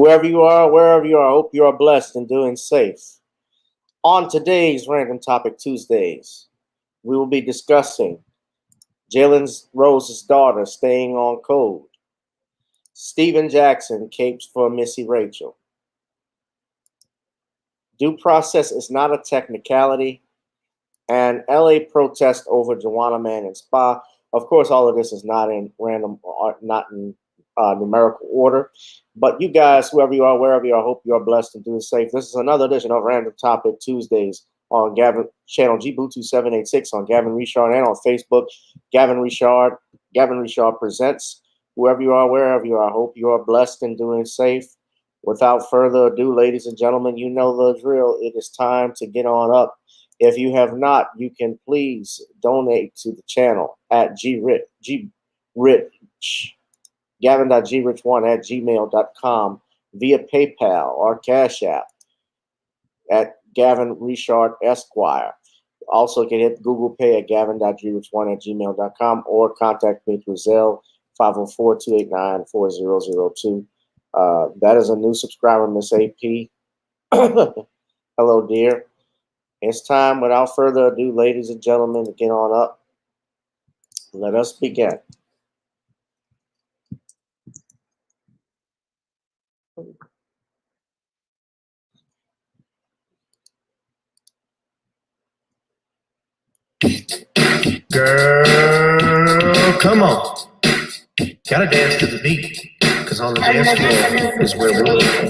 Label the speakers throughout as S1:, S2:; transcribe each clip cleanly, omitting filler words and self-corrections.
S1: Whoever you are, wherever you are, I hope you are blessed and doing safe. On today's Random Topic Tuesdays, we will be discussing Jalen Rose's daughter staying on code, Steven Jackson capes for Missy Rachel. Due process is not a technicality, and LA protest over Joanna Man and Spa. Of course, all of this is not in random, not in numerical order. But you guys, whoever you are, wherever you are, I hope you are blessed and doing safe. This is another edition of Random Topic Tuesdays on Gavin channel Gbluetooth786 on Gavin Richard and on Facebook. Gavin Richard presents. Whoever you are, wherever you are, I hope you are blessed and doing safe. Without further ado, ladies and gentlemen, you know the drill. It is time to get on up. If you have not, you can please donate to the channel at gavin.grich1@gmail.com via PayPal or Cash App at Gavin Richard Esquire. Also, can hit Google Pay at gavin.grich1@gmail.com or contact me through Zelle 504-289-4002. That is a new subscriber, Miss AP. Hello, dear. It's time, without further ado, ladies and gentlemen, to get on up. Let us begin.
S2: Girl, come on. Gotta dance to the beat, cause on the dance floor is where we're looking.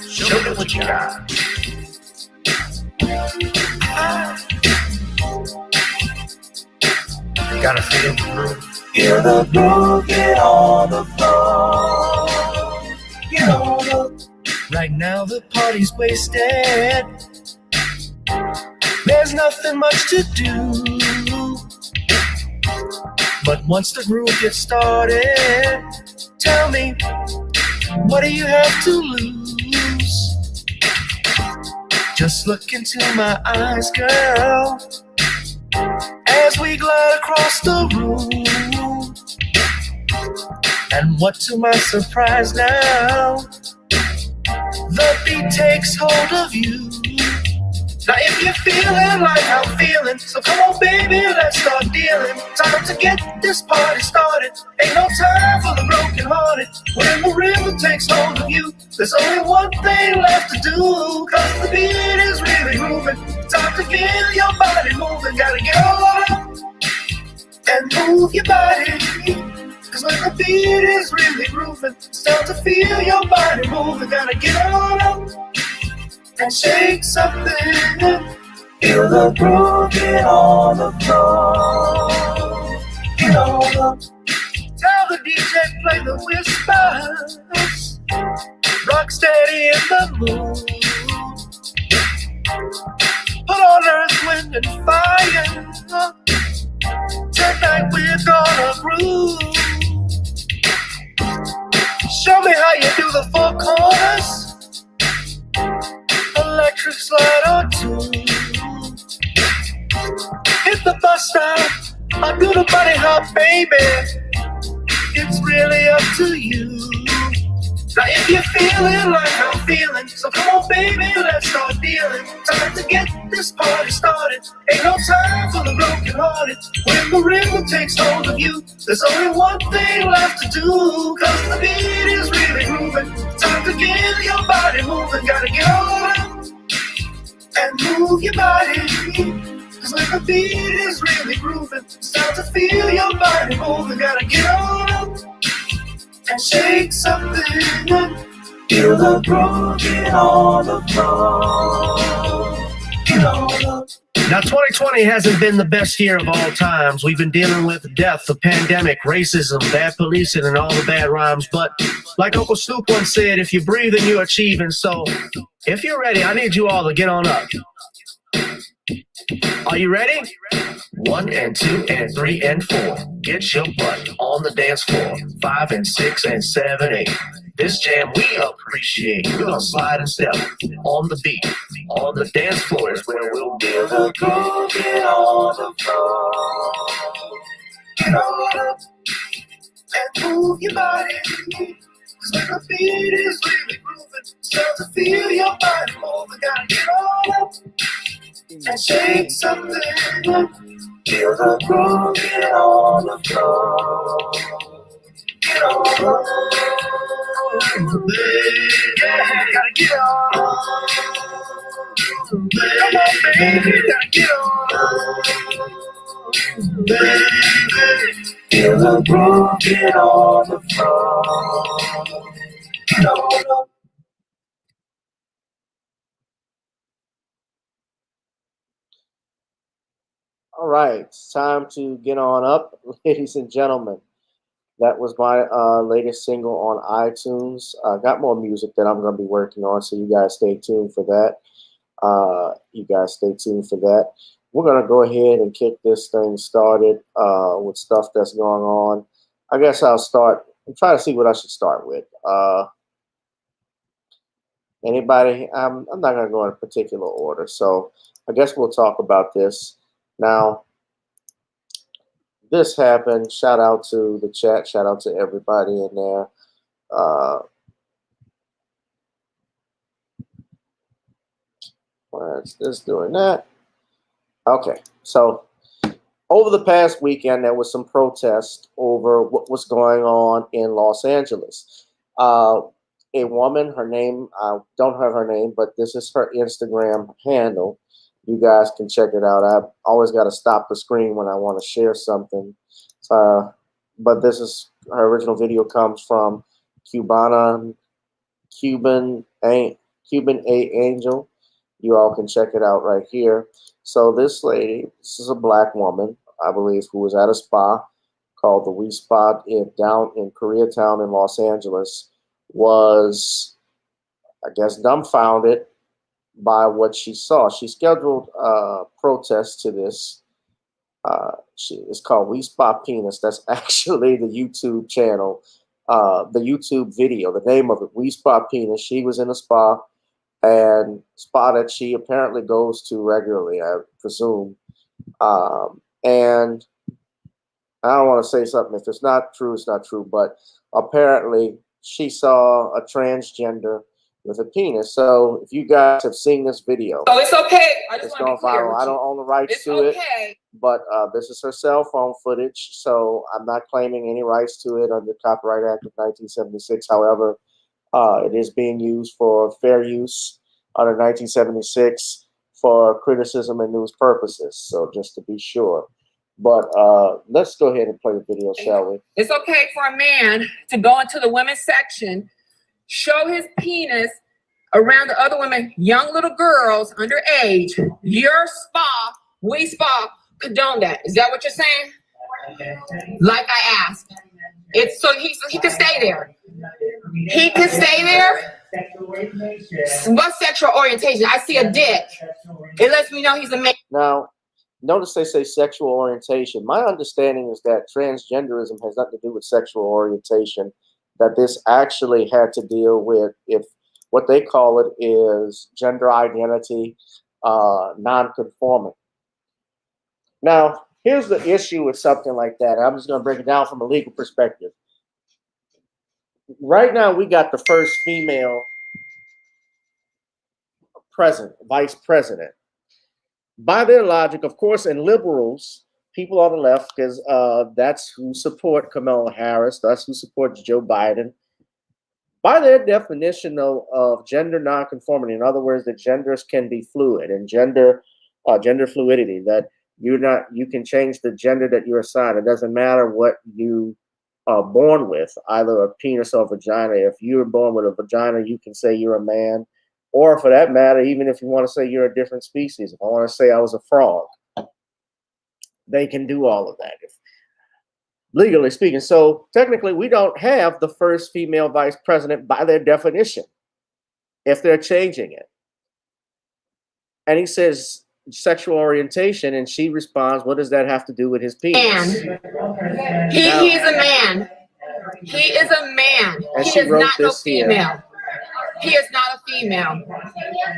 S2: Show me what you got. Gotta feel the groove.
S3: Feel the groove, get on the floor. Get on up.
S2: Right now the party's wasted. There's nothing much to do. But once the groove gets started, tell me, what do you have to lose? Just look into my eyes, girl, as we glide across the room. And what to my surprise now, the beat takes hold of you. Now if you're feeling like I'm feeling, so come on baby, let's start dealing. Time to get this party started. Ain't no time for the broken hearted. When the rhythm takes hold of you, there's only one thing left to do. Cause the beat is really moving. Time to get your body moving. Gotta get on up and move your body. Cause when the beat is really grooving, it's time to feel your body moving. Gotta get on up and shake something.
S3: Feel the groove, get on the floor. Get on up.
S2: Tell the DJ play the whispers. Rock steady in the mood. Put on earth, wind, and fire. Tonight we're gonna groove. Show me how you do the four corners. Electric slide or two. Hit the bus stop, I do the bunny hop, baby. It's really up to you. Now if you're feeling like I'm feeling, so come on baby, let's start dealing. Time to get this party started. Ain't no time for the broken hearted. When the rhythm takes hold of you, there's only one thing left to do. Cause the beat is really grooving. Time to get your body moving. Gotta get on up and move your body. Cause when the beat is really grooving, it's time to feel your body moving. Gotta get on up and shake something.
S3: Feel the groove, get on the floor. Get on up.
S2: Now 2020 hasn't been the best year of all times. We've been dealing with death, the pandemic, racism, bad policing, and all the bad rhymes. But like Uncle Snoop once said, if you breathe and you're achieving. So if you're ready, I need you all to get on up. Are you ready? 1 and 2 and 3 and 4. Get your butt on the dance floor. 5 and 6 and 7, 8. This jam we appreciate. We're gonna slide and step on the beat. On the dance floor is where we'll
S3: Feel the groove, get on the floor. Get on up and move
S2: your body. Cause when the beat is really moving, start to feel your body moving. Gotta get on up and shake something up. Feel the groove, get on the floor. Get on up, baby. Gotta get on. Come on, baby. Gotta get on. Baby. Feel the groove, get on the floor. Get on up.
S1: All right, it's time to get on up, ladies and gentlemen. That was my latest single on iTunes. I got more music that I'm going to be working on, so you guys stay tuned for that. We're going to go ahead and kick this thing started with stuff that's going on. I guess I'll start. I'm trying to see what I should start with. Anybody? I'm not going to go in a particular order, so I guess we'll talk about this. Now, this happened. Shout out to the chat. Shout out to everybody in there. What's this doing that? Okay, so over the past weekend, there was some protest over what was going on in Los Angeles. A woman, her name, I don't have her name, but this is her Instagram handle. You guys can check it out. I've always got to stop the screen when I want to share something. But this is her original video comes from Cuban A Angel. You all can check it out right here. So this lady, this is a black woman, I believe, who was at a spa called the We Spa down in Koreatown in Los Angeles, was, I guess, dumbfounded by what she saw. She scheduled a protest to this. It's called We Spa Penis. That's actually the YouTube channel, the YouTube video, the name of it, We Spa Penis. She was in a spa, and spa that she apparently goes to regularly, I presume. And I don't want to say something. If it's not true, it's not true. But apparently she saw a transgender with a penis. So if you guys have seen this video,
S4: so it's okay. I just
S1: it's
S4: want to be clear.
S1: viral. I don't own the rights
S4: It's
S1: to
S4: okay.
S1: it, but this is her cell phone footage. So I'm not claiming any rights to it under Copyright Act of 1976. However, it is being used for fair use under 1976 for criticism and news purposes. So just to be sure. But let's go ahead and play the video, shall we?
S4: It's okay for a man to go into the women's section, show his penis around the other women, young little girls underage. Your spa, We Spa, condone that. Is that what you're saying? Like I asked. It's so he can stay there. He can stay there. What sexual orientation? I see a dick. It lets me know he's a man.
S1: Now, notice they say sexual orientation. My understanding is that transgenderism has nothing to do with sexual orientation, that this actually had to deal with if what they call it is gender identity non-conforming. Now, here's the issue with something like that. I'm just going to break it down from a legal perspective. Right now, we got the first female vice president. By their logic, of course, and liberals, people on the left, because that's who support Kamala Harris, that's who supports Joe Biden. By their definition of gender nonconformity, in other words, that genders can be fluid and gender fluidity, that you can change the gender that you're assigned. It doesn't matter what you are born with, either a penis or vagina. If you're born with a vagina, you can say you're a man. Or for that matter, even if you want to say you're a different species. If I want to say I was a frog, they can do all of that, legally speaking. So technically, we don't have the first female vice president by their definition, if they're changing it. And he says sexual orientation, and she responds, what does that have to do with his penis?
S4: He's a man. He is a man.
S1: And
S4: he
S1: she
S4: is
S1: wrote
S4: not no
S1: this here.
S4: female. He is not a female.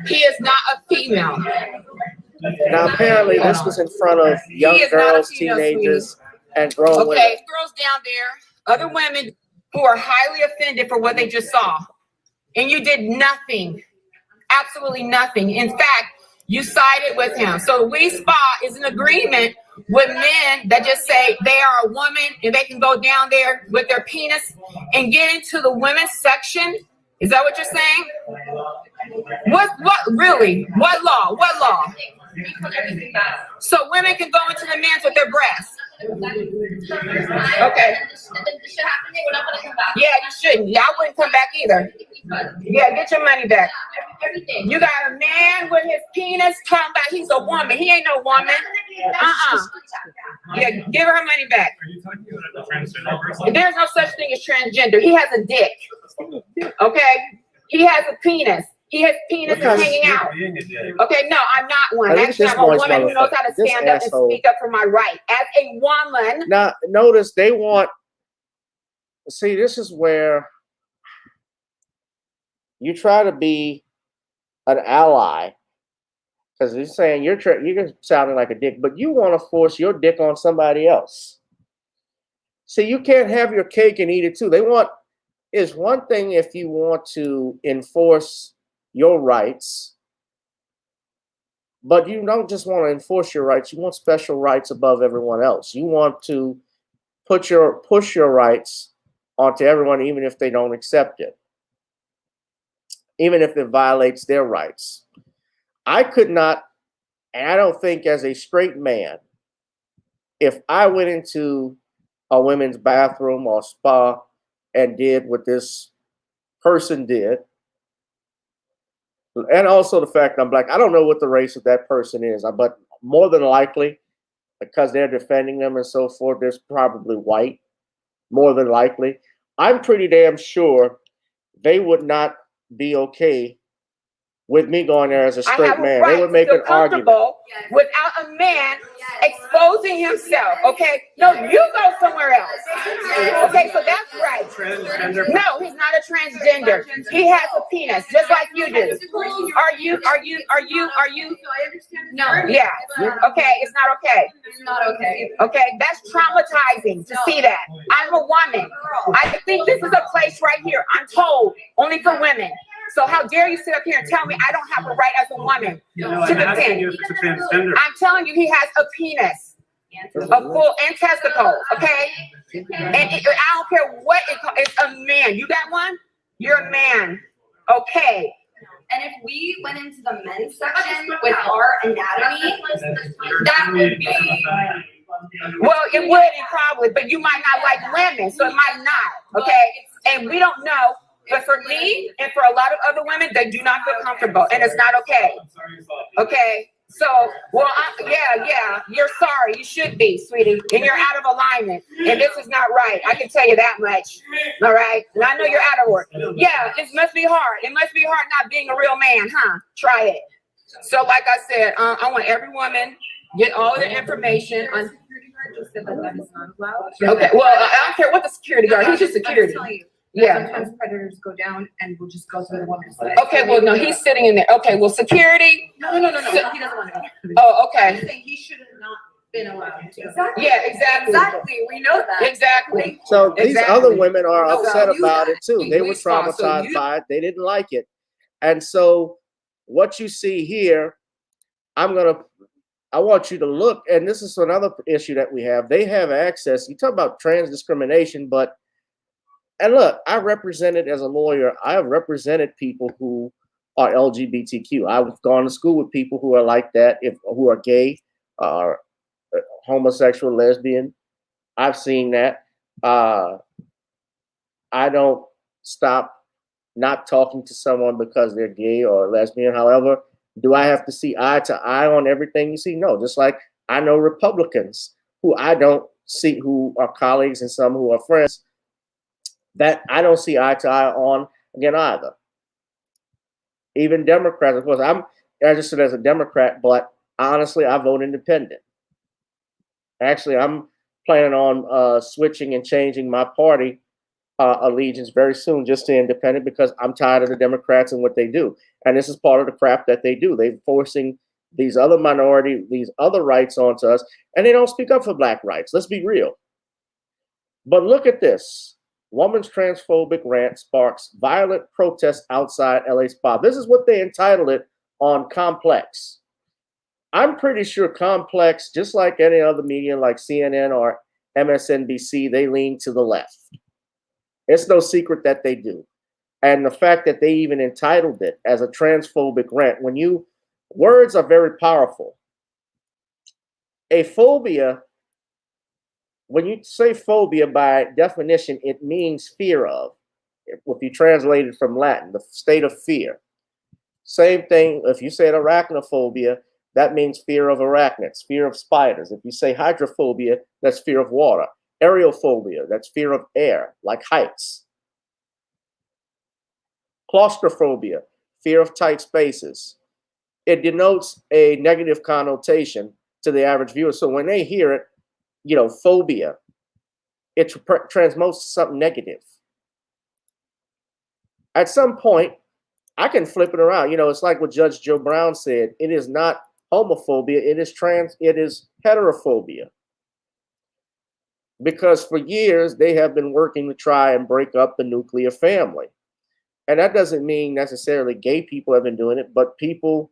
S4: He is not a female.
S1: Now, apparently, this was in front of young girls, teenagers, and grown women.
S4: Okay, girls down there, other women, who are highly offended for what they just saw. And you did nothing, absolutely nothing. In fact, you sided with him. So We Spa is an agreement with men that just say they are a woman and they can go down there with their penis and get into the women's section. Is that what you're saying? What really? What law? What law? So women can go into the men's with their breasts. Okay. Yeah, you shouldn't. Yeah, I wouldn't come back either. Yeah, get your money back. You got a man with his penis talking about he's a woman. He ain't no woman. Yeah, give her money back.
S5: Are you talking about a transgender person?
S4: There's no such thing as transgender. He has a dick. Okay? He has a penis. His penis is hanging out. Okay, no, I'm not one. Actually, I'm a woman who knows how to stand up and speak up for my right. As a woman.
S1: Now, notice they want, see, this is where you try to be an ally, because they're saying you're sounding like a dick, but you want to force your dick on somebody else. See, you can't have your cake and eat it too. It's one thing if you want to enforce your rights, but you don't just want to enforce your rights. You want special rights above everyone else. You want to push your rights onto everyone, even if they don't accept it, even if it violates their rights. I could not, and I don't think as a straight man, if I went into a women's bathroom or spa and did what this person did, and also the fact I'm black, I don't know what the race of that person is, but more than likely, because they're defending them and so forth, there's probably white, more than likely. I'm pretty damn sure they would not be okay with me going there as a straight man. They would make an argument
S4: without a man exposing himself. Okay, no, you go somewhere else. Okay, so that's right. No, he's not a transgender. He has a penis, just like you do. Are you? No. Yeah. Okay, it's not okay.
S6: It's not okay.
S4: Okay, that's traumatizing to see that. I'm a woman. I think this is a place right here, I'm told, only for women. So how dare you sit up here and tell me I don't have a right as a woman to defend? I'm telling you, he has a penis, a full and testicles, okay? And I don't care what it's a man. You got one? You're a man, okay?
S6: And if we went into the men's section with our anatomy, that would be.
S4: Well, it would probably, but you might not like women, so it might not, okay? And we don't know. But for me and for a lot of other women, they do not feel comfortable, and it's not okay. Okay, so yeah, you're sorry. You should be, sweetie, and you're out of alignment, and this is not right. I can tell you that much. All right, and I know you're out of work. Yeah, it must be hard. It must be hard not being a real man, huh? Try it. So, like I said, I want every woman get all the information on. Okay, well, I don't care what the security guard. He's just security. Yeah.
S6: Sometimes predators go down and we'll just go to the woman's side.
S4: Okay, well, no, he's sitting in there. Okay, well, security.
S6: No. He doesn't want to go.
S4: Oh, okay.
S6: I'm saying he should have not been allowed to. Exactly.
S4: Yeah, exactly.
S6: Exactly. We know that.
S4: Exactly.
S1: So these other women are
S4: No,
S1: upset
S4: you
S1: about
S4: got-
S1: it too. They were
S4: we saw, so
S1: traumatized
S4: you-
S1: by it. They didn't like it. And so what you see here, I want you to look, and this is another issue that we have. They have access. You talk about trans discrimination, and look, I represented as a lawyer, I have represented people who are LGBTQ. I've gone to school with people who are like that, who are gay, or homosexual, lesbian. I've seen that. I don't stop not talking to someone because they're gay or lesbian. However, do I have to see eye to eye on everything you see? No, just like I know Republicans who I don't see, who are colleagues and some who are friends, that I don't see eye to eye on again either. Even Democrats, of course, I'm registered as a Democrat, but honestly, I vote independent. Actually, I'm planning on switching and changing my party allegiance very soon just to independent, because I'm tired of the Democrats and what they do. And this is part of the crap that they do. They're forcing these other these other rights onto us, and they don't speak up for black rights. Let's be real. But look at this. Woman's transphobic rant sparks violent protests outside LA spa. This is what they entitled it on Complex. I'm pretty sure Complex, just like any other media like CNN or MSNBC, they lean to the left. It's no secret that they do. And the fact that they even entitled it as a transphobic rant, words are very powerful. A phobia, when you say phobia, by definition, it means fear of. If you translate it from Latin, the state of fear. Same thing, if you say arachnophobia, that means fear of arachnids, fear of spiders. If you say hydrophobia, that's fear of water. Aerophobia, that's fear of air, like heights. Claustrophobia, fear of tight spaces. It denotes a negative connotation to the average viewer. So when they hear it, phobia, it transmutes to something negative. At some point, I can flip it around. It's like what Judge Joe Brown said. It is not homophobia, it is heterophobia. Because for years, they have been working to try and break up the nuclear family. And that doesn't mean necessarily gay people have been doing it, but people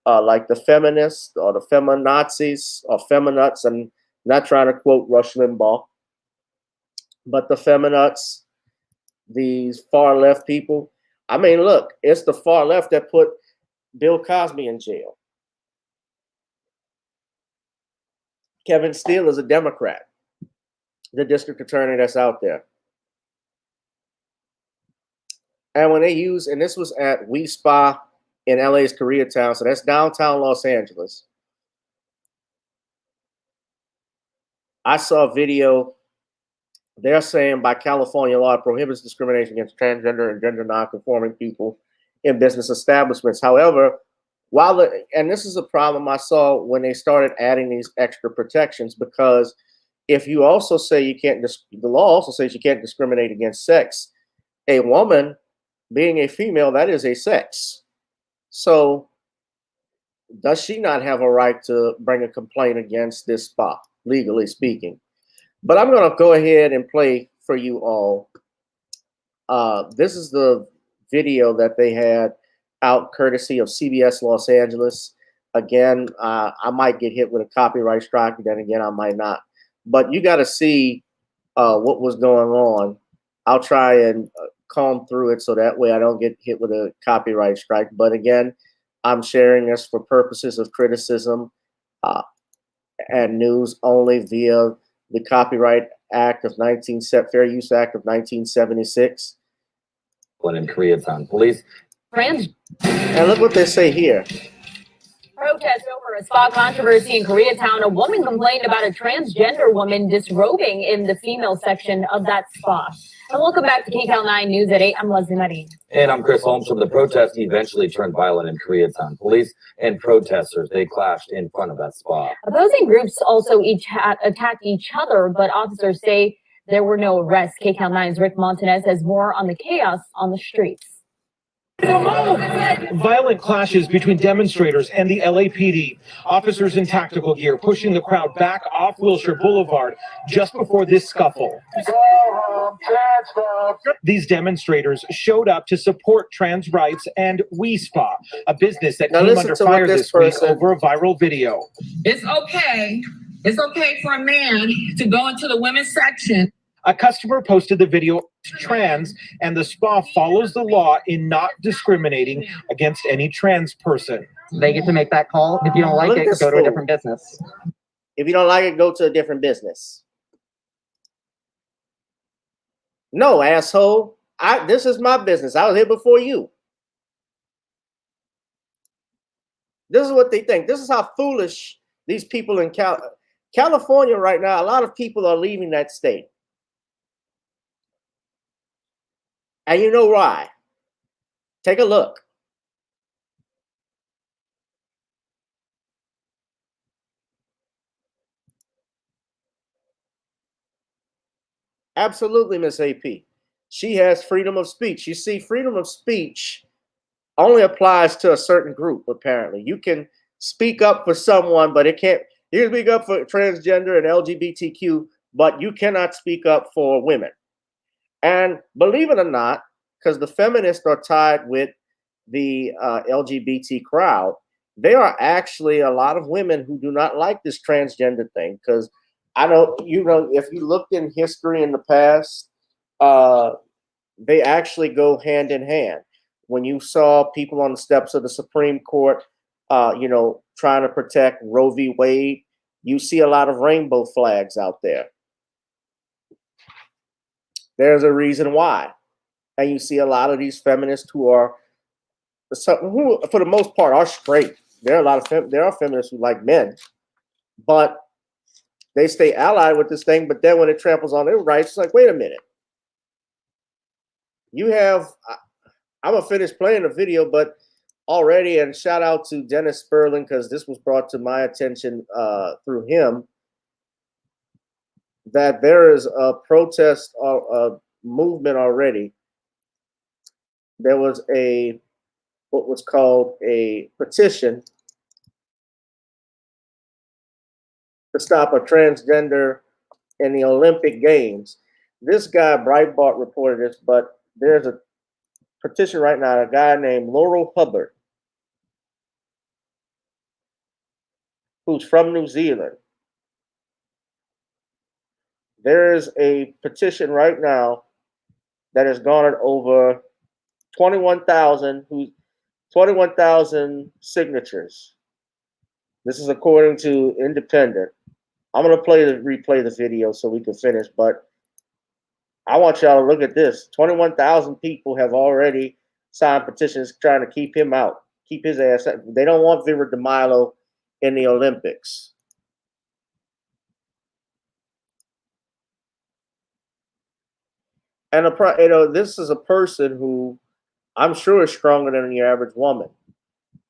S1: like the feminists or the feminazis or feminists, I'm not trying to quote Rush Limbaugh, but the feminists, these far left people. I mean, look, it's the far left that put Bill Cosby in jail. Kevin Steele is a Democrat, the district attorney that's out there. And when they use, and this was at We Spa in LA's Koreatown, so that's downtown Los Angeles. I saw a video. They're saying by California law, it prohibits discrimination against transgender and gender nonconforming people in business establishments. However, and this is a problem I saw when they started adding these extra protections, because if you also say you can't, the law also says you can't discriminate against sex. A woman being a female, that is a sex. So does she not have a right to bring a complaint against this spa, legally speaking? But I'm going to go ahead and play for you all. This is the video that they had out courtesy of CBS Los Angeles. Again, I might get hit with a copyright strike, and then again, I might not. But you got to see what was going on. I'll try and comb through it so that way I don't get hit with a copyright strike. But again, I'm sharing this for purposes of criticism and news only via the Copyright Act of Fair Use Act of 1976.
S7: In Koreatown, police.
S1: And look what they say here.
S8: Protest over a spa controversy in Koreatown. A woman complained about a transgender woman disrobing in the female section of that spa. And welcome back to KCAL 9 News at 8. I'm Leslie Marie.
S7: And I'm Chris Holmes. The protest eventually turned violent in Koreatown. Police and protesters, they clashed in front of that spa.
S8: Opposing groups also attacked each other, but officers say there were no arrests. KCAL 9's Rick Montanez has more on the chaos on the streets.
S9: Violent clashes between demonstrators and the LAPD. Officers in tactical gear pushing the crowd back off Wilshire Boulevard just before this scuffle. These demonstrators showed up to support trans rights and We Spa, a business that came under fire this week over a viral video.
S4: It's okay. It's okay for a man to go into the women's section.
S9: A customer posted the video trans, and the spa follows the law in not discriminating against any trans person.
S10: They get to make that call. If you don't like it, go to a different business.
S1: If you don't like it, go to a different business. No, asshole. This is my business. I was here before you. This is what they think. This is how foolish these people in California right now, a lot of people are leaving that state. And you know why? Take a look. Absolutely, Miss AP. She has freedom of speech. You see, freedom of speech only applies to a certain group, apparently. You can speak up for someone, but you can speak up for transgender and LGBTQ, but you cannot speak up for women. And believe it or not, because the feminists are tied with the LGBT crowd, there are actually a lot of women who do not like this transgender thing. Because I know, if you looked in history in the past, they actually go hand in hand. When you saw people on the steps of the Supreme Court, trying to protect Roe v. Wade, you see a lot of rainbow flags out there. There's a reason why. And you see a lot of these feminists who, for the most part, are straight. There are feminists who like men, but they stay allied with this thing. But then when it tramples on their rights, it's like, wait a minute. I'm gonna finish playing the video, but already, and shout out to Dennis Sperling, because this was brought to my attention through him, that there is a protest or a movement already. There was what was called a petition to stop a transgender in the Olympic Games. This guy, Breitbart, reported this, but there's a petition right now, a guy named Laurel Hubbard, who's from New Zealand. There is a petition right now that has garnered over 21,000 signatures. This is according to Independent. I'm gonna replay the video so we can finish, but I want y'all to look at this. 21,000 people have already signed petitions trying to keep him out, keep his ass out. They don't want Vera DeMilo in the Olympics. And this is a person who I'm sure is stronger than the average woman.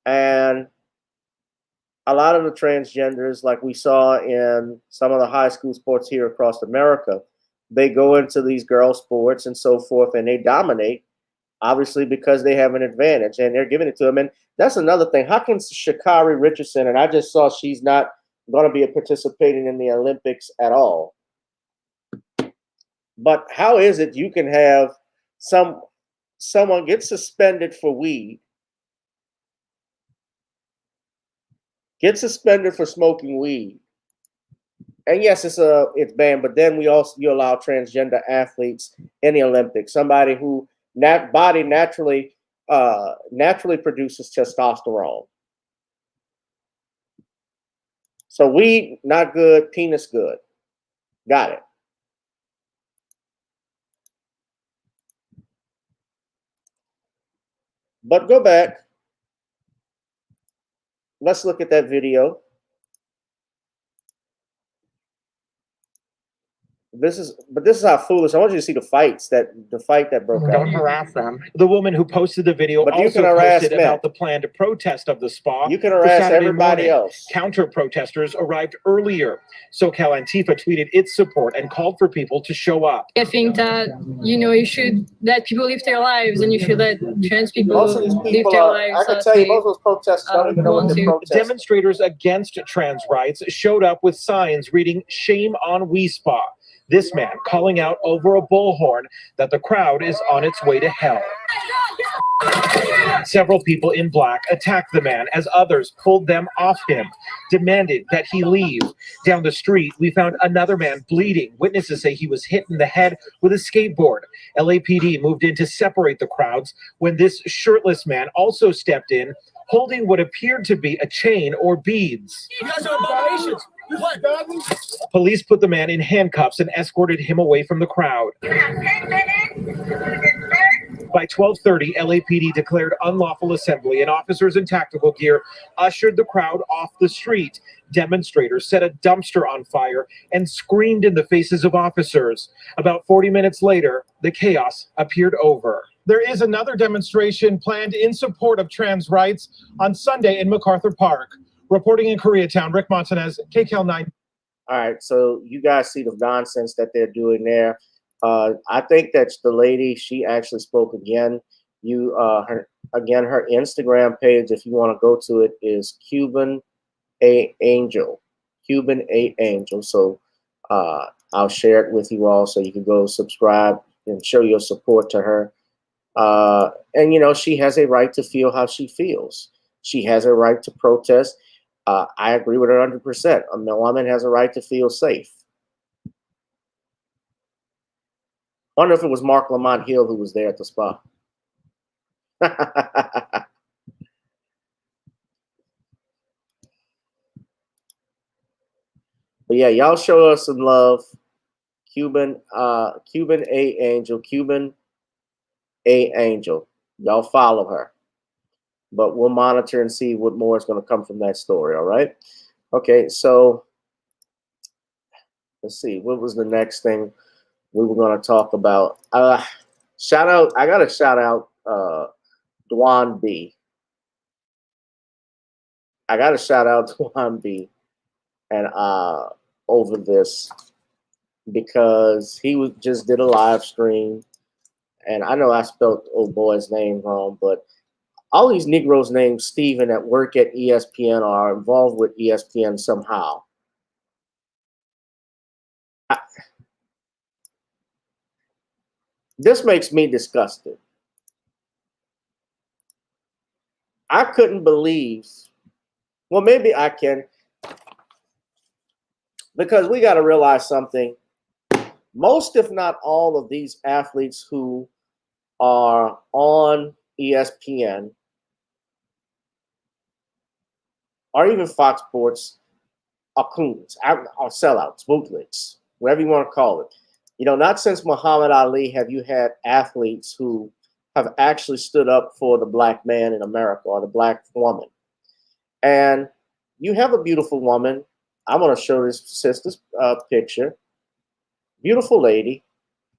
S1: And a lot of the transgenders, like we saw in some of the high school sports here across America, they go into these girl sports and so forth, and they dominate, obviously, because they have an advantage, and they're giving it to them. And that's another thing. How can Sha'Carri Richardson, and I just saw she's not going to be participating in the Olympics at all. But how is it you can have someone get suspended for weed, get suspended for smoking weed, and yes, it's banned, but then you allow transgender athletes in the Olympics, somebody who body naturally produces testosterone. So weed not good, penis good. Got it. But go back. Let's look at that video. This is how foolish. I want you to see the fight that broke out.
S10: Don't harass them.
S9: The woman who posted the video
S1: But you
S9: also
S1: can harass
S9: posted
S1: men.
S9: about the planned protest of the spa.
S1: You can
S9: for
S1: harass
S9: Saturday
S1: everybody
S9: morning.
S1: else.
S9: Counter-protesters arrived earlier. SoCal Antifa tweeted its support and called for people to show up.
S11: I think that, you should let people live their lives, and you should let trans people
S1: Most of these
S11: live
S1: people
S11: their
S1: are,
S11: lives.
S1: I can tell you, most of those protesters don't even know what they're protesting.
S9: Demonstrators against trans rights showed up with signs reading "Shame on We Spa." This man calling out over a bullhorn that the crowd is on its way to hell. Several people in black attacked the man as others pulled them off him, demanded that he leave. Down the street, we found another man bleeding. Witnesses say he was hit in the head with a skateboard. LAPD moved in to separate the crowds when this shirtless man also stepped in, holding what appeared to be a chain or beads.
S2: You guys are abominations. What?
S9: Police put the man in handcuffs and escorted him away from the crowd. By 12:30, LAPD declared unlawful assembly, and officers in tactical gear ushered the crowd off the street. Demonstrators set a dumpster on fire and screamed in the faces of officers. About 40 minutes later, the chaos appeared over.
S12: There is another demonstration planned in support of trans rights on Sunday in MacArthur Park. Reporting in Koreatown, Rick Montanez, KCAL 9.
S1: All right, so you guys see the nonsense that they're doing there. I think that the lady, she actually spoke again. Her Instagram page, if you want to go to it, is Cuban A Angel. Cuban A Angel. So I'll share it with you all so you can go subscribe. and show your support to her. And, you know, she has a right to feel how she feels. She has a right to protest. I agree with her 100%. A woman has a right to feel safe. I wonder if it was Mark Lamont Hill who was there at the spa. But yeah, y'all show us some love. Cuban A Angel. Y'all follow her. But we'll monitor and see what more is going to come from that story, all right? Okay, so let's see. What was the next thing we were going to talk about? Shout out. I got to shout out Dwan B. I got to shout out Dwan B. And over this, because he just did a live stream. And I know I spelled old boy's name wrong, but all these Negroes named Steven that work at ESPN are involved with ESPN somehow. This makes me disgusted. I couldn't believe, well, maybe I can, because we got to realize something. Most, if not all, of these athletes who are on ESPN or even Fox Sports are coons, are sellouts, bootlegs, whatever you want to call it. You know, not since Muhammad Ali have you had athletes who have actually stood up for the black man in America or the black woman. And you have a beautiful woman. I'm going to show this sister's picture. Beautiful lady,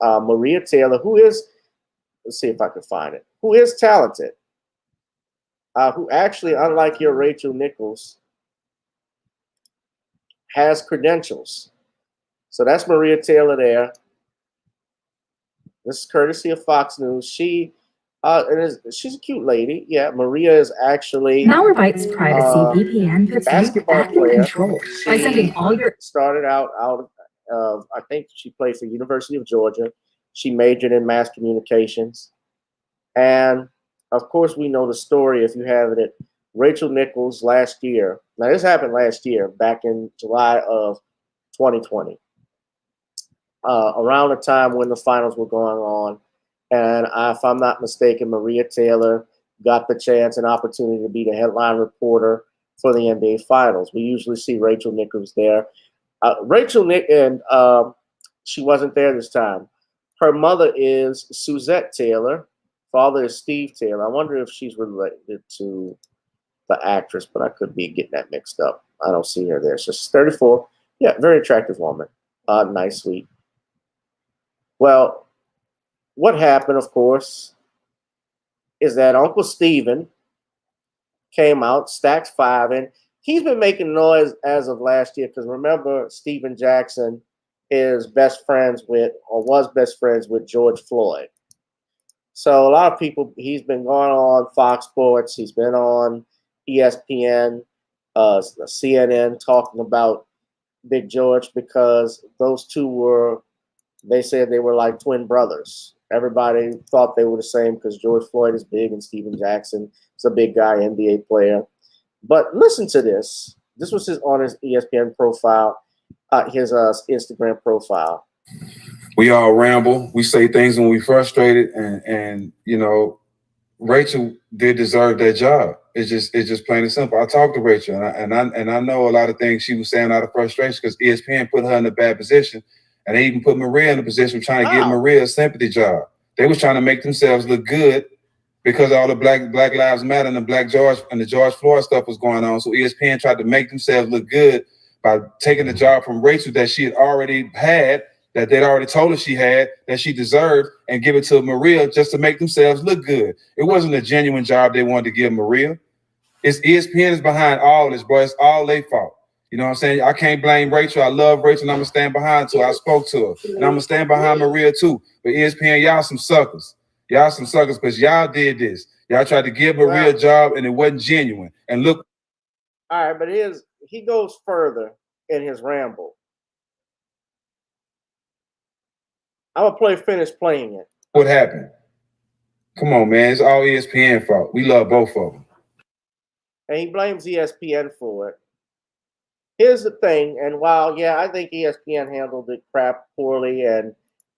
S1: Maria Taylor, who is, let's see if I can find it, who is talented, who actually, unlike your Rachel Nichols, has credentials. So that's Maria Taylor there. This is courtesy of Fox News. She's a cute lady. Yeah, Maria is actually
S13: Malwarebytes privacy VPN puts you back in control by sending all your.
S1: Started out of, I think she played for University of Georgia. She majored in mass communications, and of course we know the story. If you have it, Rachel Nichols last year. Now this happened last year, back in July of 2020. Around the time when the finals were going on. And if I'm not mistaken, Maria Taylor got the chance and opportunity to be the headline reporter for the NBA Finals. We usually see Rachel Nichols there. She wasn't there this time. Her mother is Suzette Taylor. Father is Steve Taylor. I wonder if she's related to the actress, but I could be getting that mixed up. I don't see her there. So she's 34. Yeah, very attractive woman. Nice, sweet. Well, what happened, of course, is that Uncle Steven came out, stacked 5, and he's been making noise as of last year because remember, Steven Jackson is best friends with, or was best friends with, George Floyd. So a lot of people, he's been going on Fox Sports, he's been on ESPN, CNN, talking about Big George because those two were, they said they were like twin brothers. Everybody thought they were the same because George Floyd is big and Steven Jackson is a big guy, NBA player. But listen to this. This was on his ESPN profile, his Instagram profile.
S14: We all ramble. We say things when we're frustrated, and you know, Rachel did deserve that job. It's just plain and simple. I talked to Rachel, and I know a lot of things she was saying out of frustration because ESPN put her in a bad position. And they even put Maria in a position of trying to give Maria a sympathy job. They was trying to make themselves look good because all the Black Lives Matter and the George Floyd stuff was going on. So ESPN tried to make themselves look good by taking the job from Rachel that she had already had, that they'd already told her she had, that she deserved, and give it to Maria just to make themselves look good. It wasn't a genuine job they wanted to give Maria. It's ESPN is behind all this, boy. It's all their fault. You know what I'm saying? I can't blame Rachel. I love Rachel, and I'm going to stand behind her. I spoke to her. And I'm going to stand behind Maria, too. But ESPN, y'all some suckers. Y'all some suckers because y'all did this. Y'all tried to give Maria a job, and it wasn't genuine. And look.
S1: All right, but he goes further in his ramble. I'm gonna finish playing it.
S14: What happened? Come on, man. It's all ESPN fault. We love both of them.
S1: And he blames ESPN for it. Here's the thing, and while, yeah, I think ESPN handled the crap poorly, and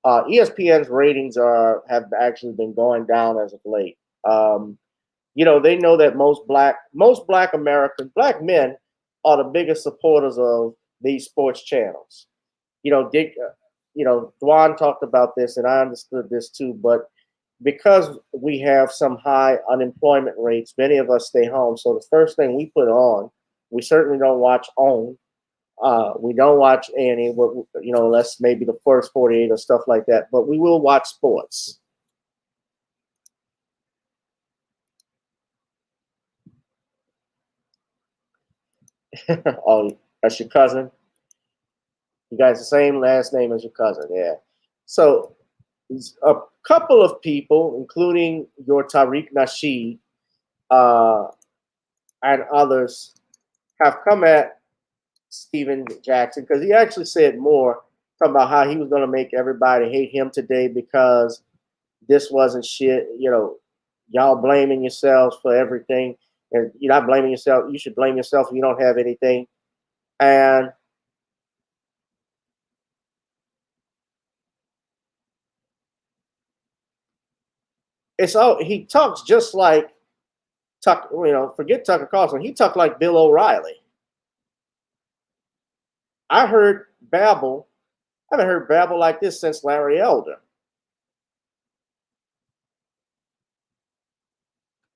S1: ESPN's ratings have actually been going down as of late. You know, they know that most black black men are the biggest supporters of these sports channels. You know, Dwan talked about this, and I understood this too, but because we have some high unemployment rates, many of us stay home. So the first thing we put on, we certainly don't watch OWN. We don't watch A&E, unless maybe the first 48 or stuff like that. But we will watch sports. Oh, that's your cousin? You guys the same last name as your cousin, yeah. So a couple of people, including your Tariq Nasheed and others, have come at Steven Jackson because he actually said more, talking about how he was going to make everybody hate him today because this wasn't shit. You know, y'all blaming yourselves for everything, and you're not blaming yourself. You should blame yourself if you don't have anything. And it's all, he talks just like forget Tucker Carlson. He talked like Bill O'Reilly. I heard babble. I haven't heard babble like this since Larry Elder.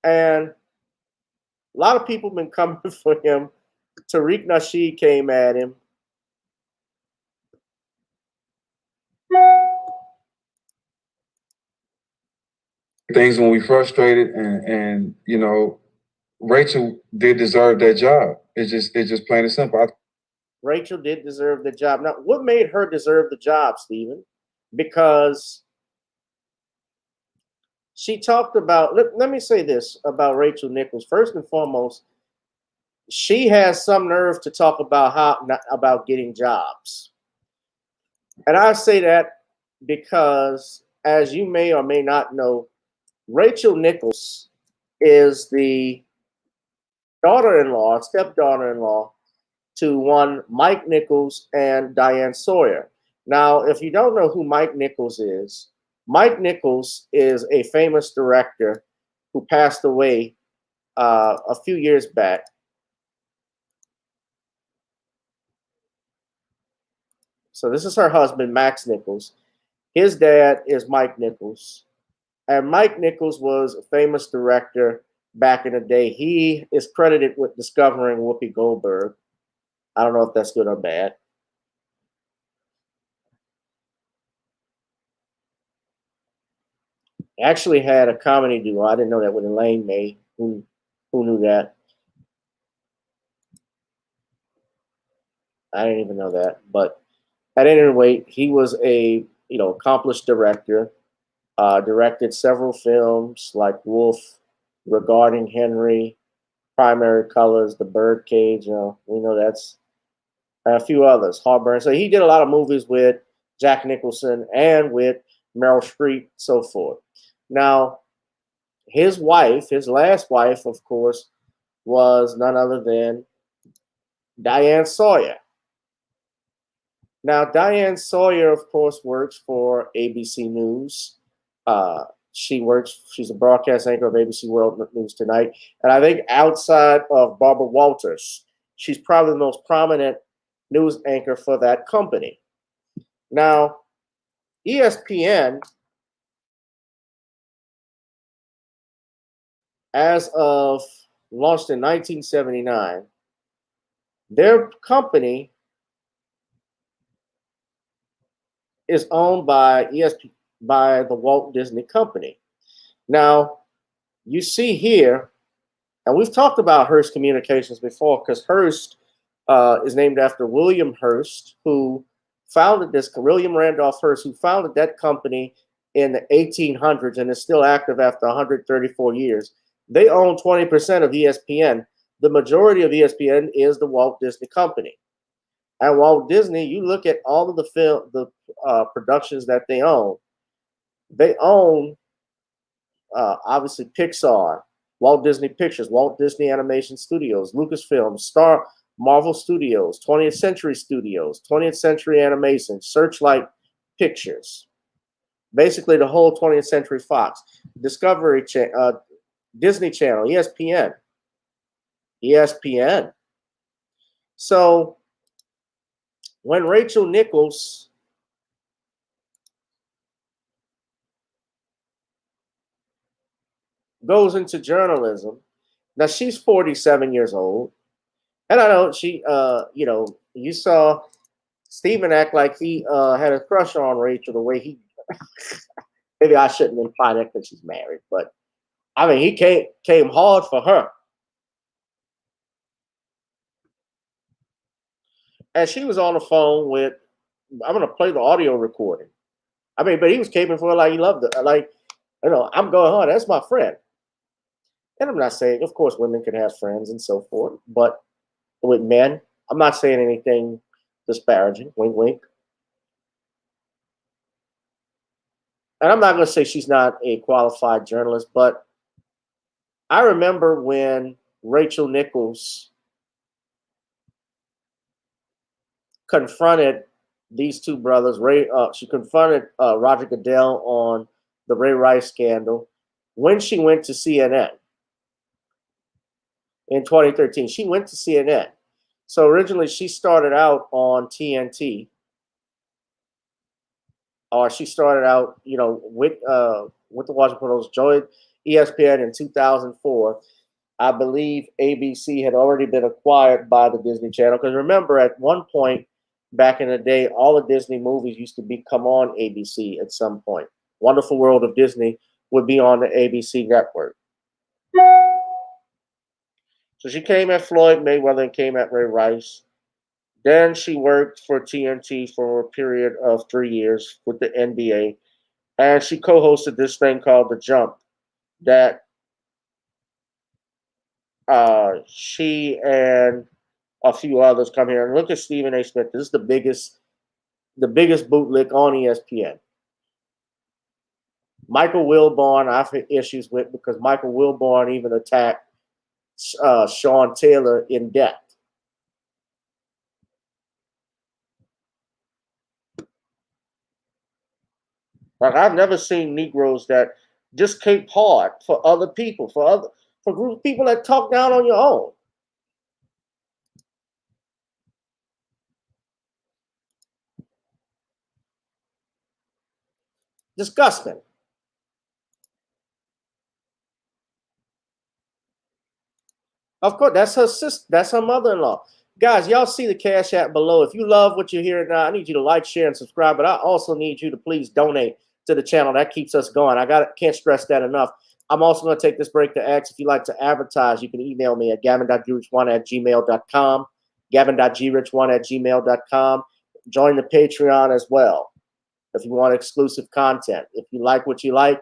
S1: And a lot of people have been coming for him. Tariq Nasheed came at him.
S14: Things when we frustrated, and you know, Rachel did deserve that job. It's just plain and simple.
S1: Rachel did deserve the job. Now, what made her deserve the job, Stephen? Because she talked about, let me say this about Rachel Nichols. First and foremost, she has some nerve to talk about getting jobs. And I say that because, as you may or may not know, Rachel Nichols is the stepdaughter-in-law to one Mike Nichols and Diane Sawyer. Now, if you don't know who Mike Nichols is a famous director who passed away a few years back. So this is her husband, Max Nichols. His dad is Mike Nichols. And Mike Nichols was a famous director back in the day. He is credited with discovering Whoopi Goldberg. I don't know if that's good or bad. Actually had a comedy duo. I didn't know that, with Elaine May. Who knew that? I didn't even know that. But at any rate, he was a accomplished director. Directed several films like Wolf, Regarding Henry, Primary Colors, The Birdcage. We know that's a few others. Heartburn. So he did a lot of movies with Jack Nicholson and with Meryl Streep, so forth. Now, his last wife, of course, was none other than Diane Sawyer. Now, Diane Sawyer, of course, works for ABC News. She's a broadcast anchor of ABC World News Tonight. And I think outside of Barbara Walters, she's probably the most prominent news anchor for that company. Now, ESPN, as of launched in 1979, their company is owned by ESPN, by the Walt Disney Company. Now, you see here, and we've talked about Hearst Communications before, because Hearst is named after William Hearst, who founded William Randolph Hearst, who founded that company in the 1800s and is still active after 134 years. They own 20% of ESPN. The majority of ESPN is the Walt Disney Company. And Walt Disney, you look at all of the productions that they own. They own obviously Pixar, Walt Disney Pictures, Walt Disney Animation Studios, Lucasfilm, Marvel Studios, 20th Century Studios, 20th Century Animation, Searchlight Pictures. Basically, the whole 20th Century Fox, Disney Channel, ESPN. So when Rachel Nichols goes into journalism, now she's 47 years old, and I know she, you saw Steven act like he had a crush on Rachel the way he. Maybe I shouldn't imply that because she's married, but I mean he came hard for her, and she was on the phone with. I'm gonna play the audio recording. I mean, but he was caping for her like he loved her. Like, I'm going hard. That's my friend. And I'm not saying, of course, women can have friends and so forth, but with men, I'm not saying anything disparaging. Wink, wink. And I'm not going to say she's not a qualified journalist, but I remember when Rachel Nichols confronted these two brothers. She confronted Roger Goodell on the Ray Rice scandal when she went to CNN in 2013. She went to CNN. So originally she started out on TNT, or she started out, with the Washington Post, joined ESPN in 2004. I believe ABC had already been acquired by the Disney Channel. Because remember, at one point back in the day, all the Disney movies used to come on ABC at some point. Wonderful World of Disney would be on the ABC network. So she came at Floyd Mayweather and came at Ray Rice. Then she worked for TNT for a period of 3 years with the NBA. And she co-hosted this thing called The Jump that she and a few others come here. And look at Stephen A. Smith. This is the biggest bootlick on ESPN. Michael Wilborn, I've had issues with because Michael Wilborn even attacked Sean Taylor in depth. Like, I've never seen Negroes that just cape hard for other people, for group of people that talk down on your own. Disgusting. Of course, that's her sister. That's her mother-in-law. Guys, y'all see the Cash App below. If you love what you're hearing now, I need you to like, share, and subscribe. But I also need you to please donate to the channel. That keeps us going. Can't stress that enough. I'm also going to take this break to ask if you'd like to advertise. You can email me at gavin.grich1@gmail.com, gavin.grich1@gmail.com. Join the Patreon as well if you want exclusive content. If you like what you like,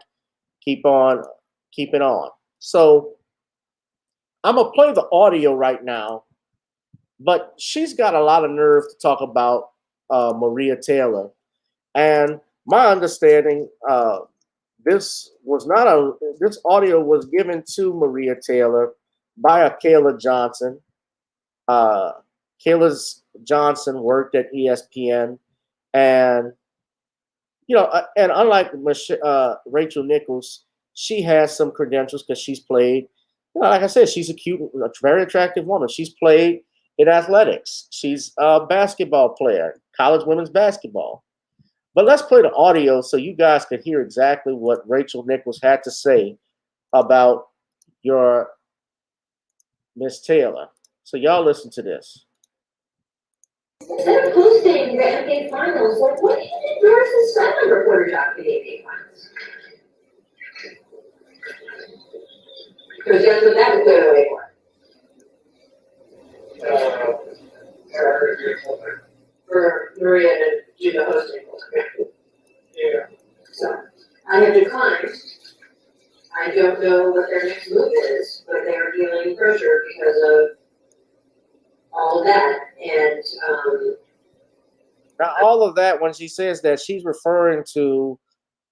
S1: keep it on. So I'm going to play the audio right now, but she's got a lot of nerve to talk about Maria Taylor. And my understanding, this audio was given to Maria Taylor by a Kayla Johnson. Kayla Johnson worked at ESPN, and and unlike Rachel Nichols, she has some credentials because she's played. Like I said, she's a very attractive woman. She's played in athletics. She's a basketball player, college women's basketball. But let's play the audio so you guys can hear exactly what Rachel Nichols had to say about your Miss Taylor. So y'all listen to this.
S15: Instead of hosting the NBA Finals, what do you think yours is silent reporter job for the NBA Finals? Because that's what that would go away for Maria to do the hosting. Yeah. So I have declined. I don't know what their next move is, but they are feeling pressure because of all of that. And
S1: Now, all of that, when she says that, she's referring to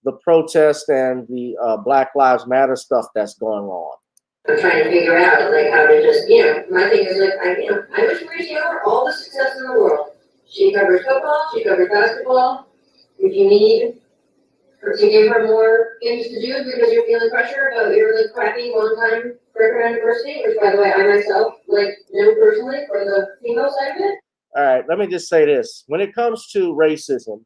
S1: the protest and the Black Lives Matter stuff that's going on.
S15: I'm trying to figure out like how to just, my thing is like, I wish Rachel all the success in the world. She covers football, she covers basketball. If you need to give her more things to do because you're feeling pressure about your like crappy long-time record university, which by the way, I myself know personally for the female side of it.
S1: All right, let me just say this. When it comes to racism,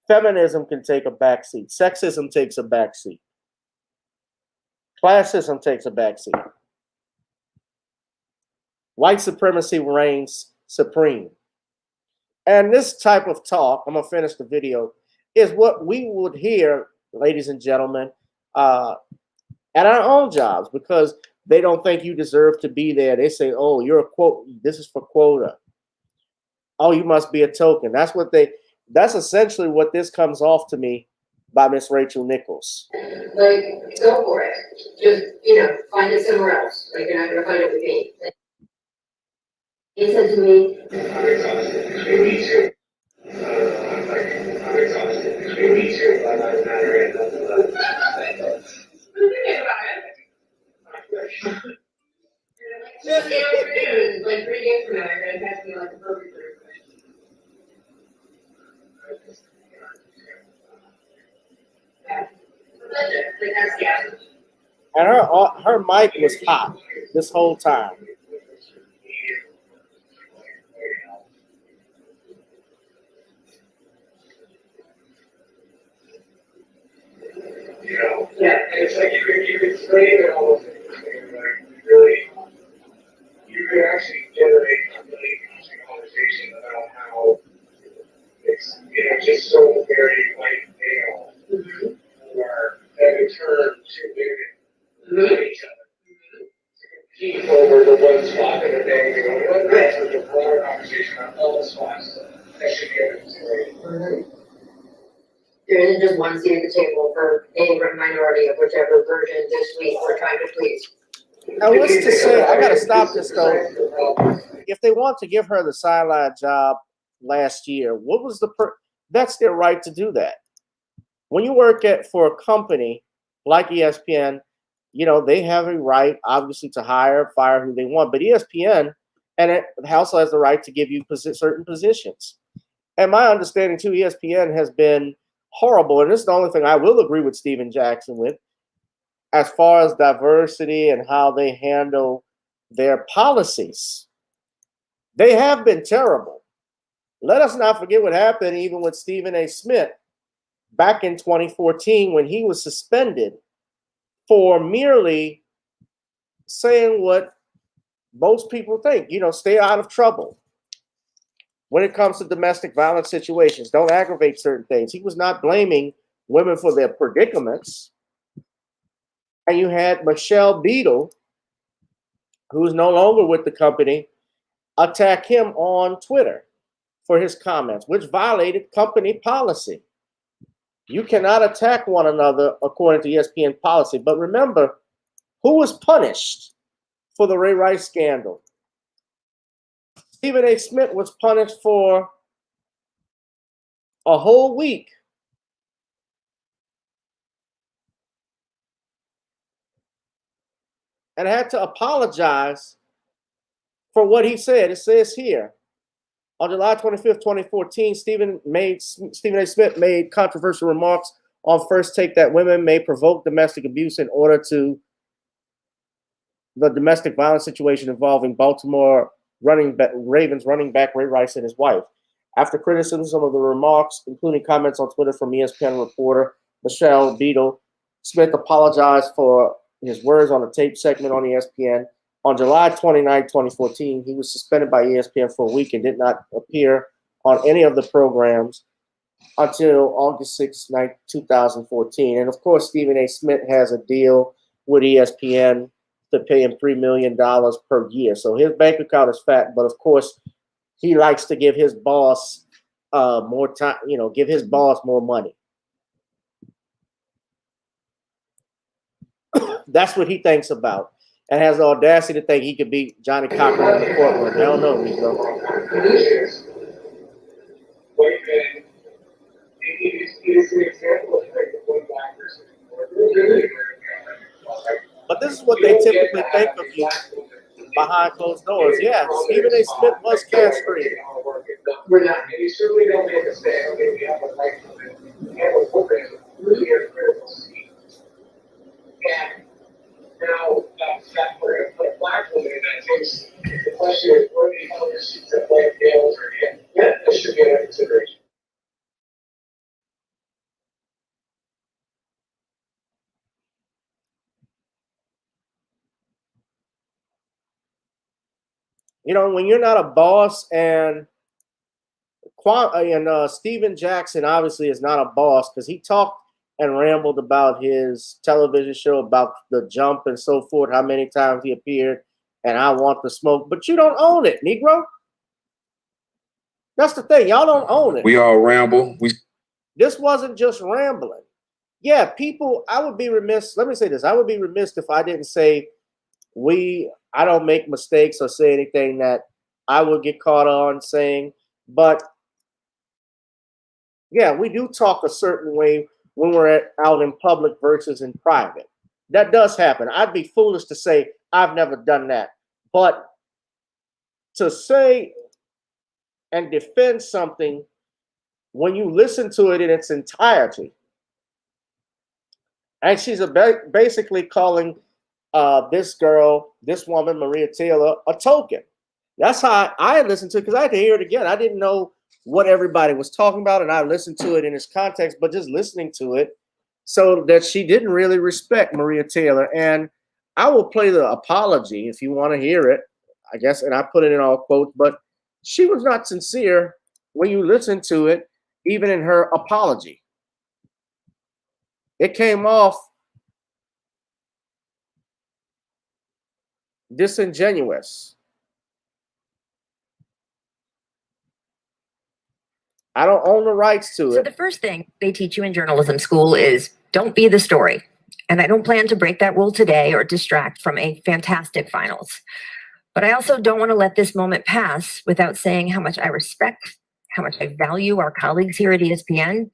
S1: feminism can take a backseat. Sexism takes a backseat. Classism takes a backseat. White supremacy reigns supreme. And this type of talk, I'm going to finish the video, is what we would hear, ladies and gentlemen, at our own jobs, because they don't think you deserve to be there. They say, oh, you're a quote, this is for quota. Oh, you must be a token. That's essentially what this comes off to me by Miss Rachel Nichols.
S15: Like, go for it. Just, find it somewhere else. Like, you're not going to find it with me. He said to me, like 3 days from now, you're going to catch me like a perfect
S1: And her mic was hot this whole time.
S2: Yeah, it's like you could frame it almost like really, you could actually generate a really interesting conversation about how it's, just so very white male, or that in turn to women each other. To compete over the one spot in a day, that's a broader conversation on all the spots that should be able to.
S15: there isn't just one seat at the table for a minority of whichever version this week we're trying to please.
S1: Now, what's to say, I got to stop this though. If they want to give her the sideline job last year, what was that's their right to do that. When you work for a company like ESPN, they have a right, obviously, to hire, fire who they want. But ESPN and it also has the right to give you certain positions. And my understanding, too, ESPN has been horrible. And this is the only thing I will agree with Steven Jackson with, as far as diversity and how they handle their policies. They have been terrible. Let us not forget what happened even with Stephen A. Smith back in 2014 when he was suspended for merely saying what most people think, stay out of trouble. When it comes to domestic violence situations, don't aggravate certain things. He was not blaming women for their predicaments. And you had Michelle Beadle, who's no longer with the company, attack him on Twitter for his comments, which violated company policy. You cannot attack one another according to ESPN policy. But remember, who was punished for the Ray Rice scandal? Stephen A. Smith was punished for a whole week. And had to apologize for what he said. It says here, on July 25th, 2014, Stephen A. Smith made controversial remarks on First Take that women may provoke domestic abuse in order to the domestic violence situation involving Baltimore Ravens running back Ray Rice and his wife. After criticism of the remarks, including comments on Twitter from ESPN reporter Michelle Beadle, Smith apologized for his words on a tape segment on ESPN. On July 29, 2014, he was suspended by ESPN for a week and did not appear on any of the programs until August 6, 2014. And of course, Stephen A. Smith has a deal with ESPN to pay him $3 million per year. So his bank account is fat, but of course, he likes to give his boss more time, give his boss more money. That's what he thinks about, and has the audacity to think he could beat Johnny Cochran in the courtroom. Hell no, Rico.
S2: White
S1: what they typically think of you behind closed doors. Yeah, Stephen A. Smith was castrated.
S2: We're not, we certainly don't make a mistake. Okay, we have a right to we have a program really are critical seat. And now that we're gonna put a black woman in that case, the question is where the other seats that white males are in. Yeah, this should be under consideration.
S1: You know, when you're not a boss, and Steven Jackson obviously is not a boss because he talked and rambled about his television show about the jump and so forth, how many times he appeared, and I want the smoke, but you don't own it, Negro. That's the thing. Y'all don't own it.
S14: We all ramble.
S1: This wasn't just rambling. Yeah, people, I would be remiss. Let me say this. I would be remiss if I didn't say I don't make mistakes or say anything that I would get caught on saying. But yeah, we do talk a certain way when we're out in public versus in private. That does happen. I'd be foolish to say I've never done that. But to say and defend something when you listen to it in its entirety, and she's basically calling this woman, Maria Taylor, a token. That's how I listened to it, because I had to hear it again. I didn't know what everybody was talking about, and I listened to it in its context, but just listening to it, so that she didn't really respect Maria Taylor. And I will play the apology if you want to hear it, I guess, and I put it in all quotes, but she was not sincere when you listen to it, even in her apology. It came off disingenuous. I don't own the rights to it.
S16: So the first thing they teach you in journalism school is don't be the story. And I don't plan to break that rule today or distract from a fantastic finals. But I also don't want to let this moment pass without saying how much I respect, how much I value our colleagues here at ESPN,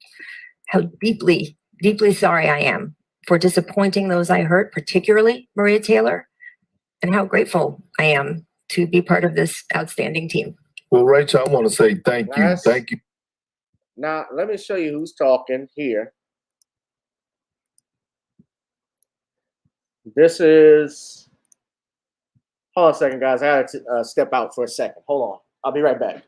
S16: how deeply, deeply sorry I am for disappointing those I hurt, particularly Maria Taylor, and how grateful I am to be part of this outstanding team.
S17: Well, Rachel, I want to say thank you.
S1: Yes.
S17: Thank you.
S1: Now, let me show you who's talking here. This is, hold on a second, guys. I had to step out for a second. Hold on. I'll be right back.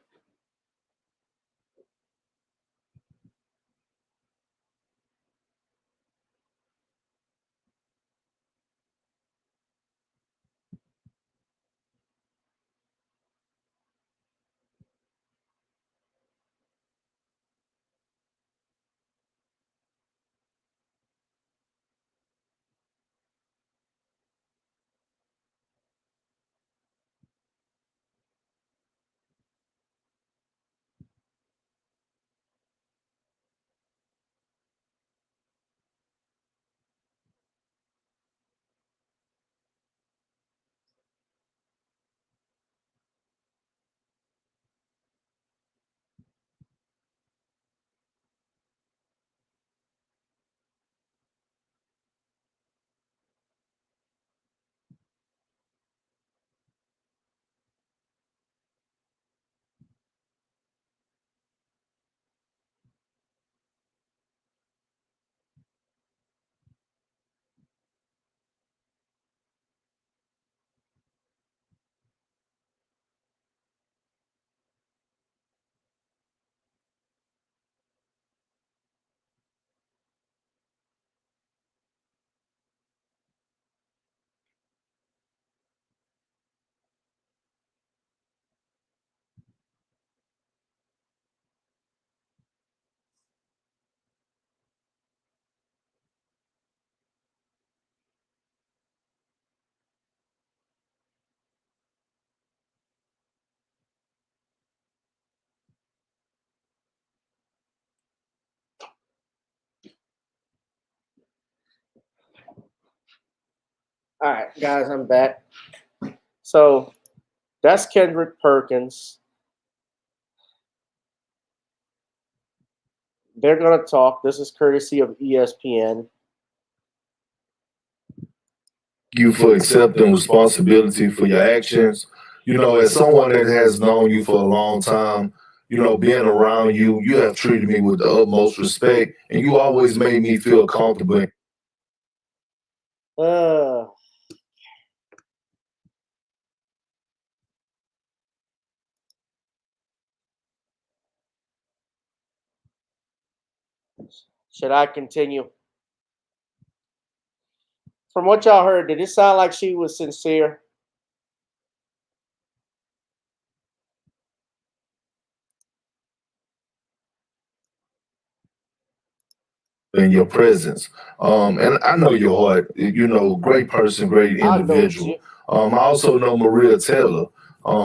S1: All right, guys, I'm back. So that's Kendrick Perkins. They're going to talk. This is courtesy of ESPN.
S17: you for accepting responsibility for your actions. You know, as someone that has known you for a long time, you know, being around you, you have treated me with the utmost respect, and you always made me feel comfortable.
S1: Should I continue? From what y'all heard, did it sound like she was sincere?
S17: In your presence. And I know your heart, you know, great person, great individual. I also know Maria Taylor,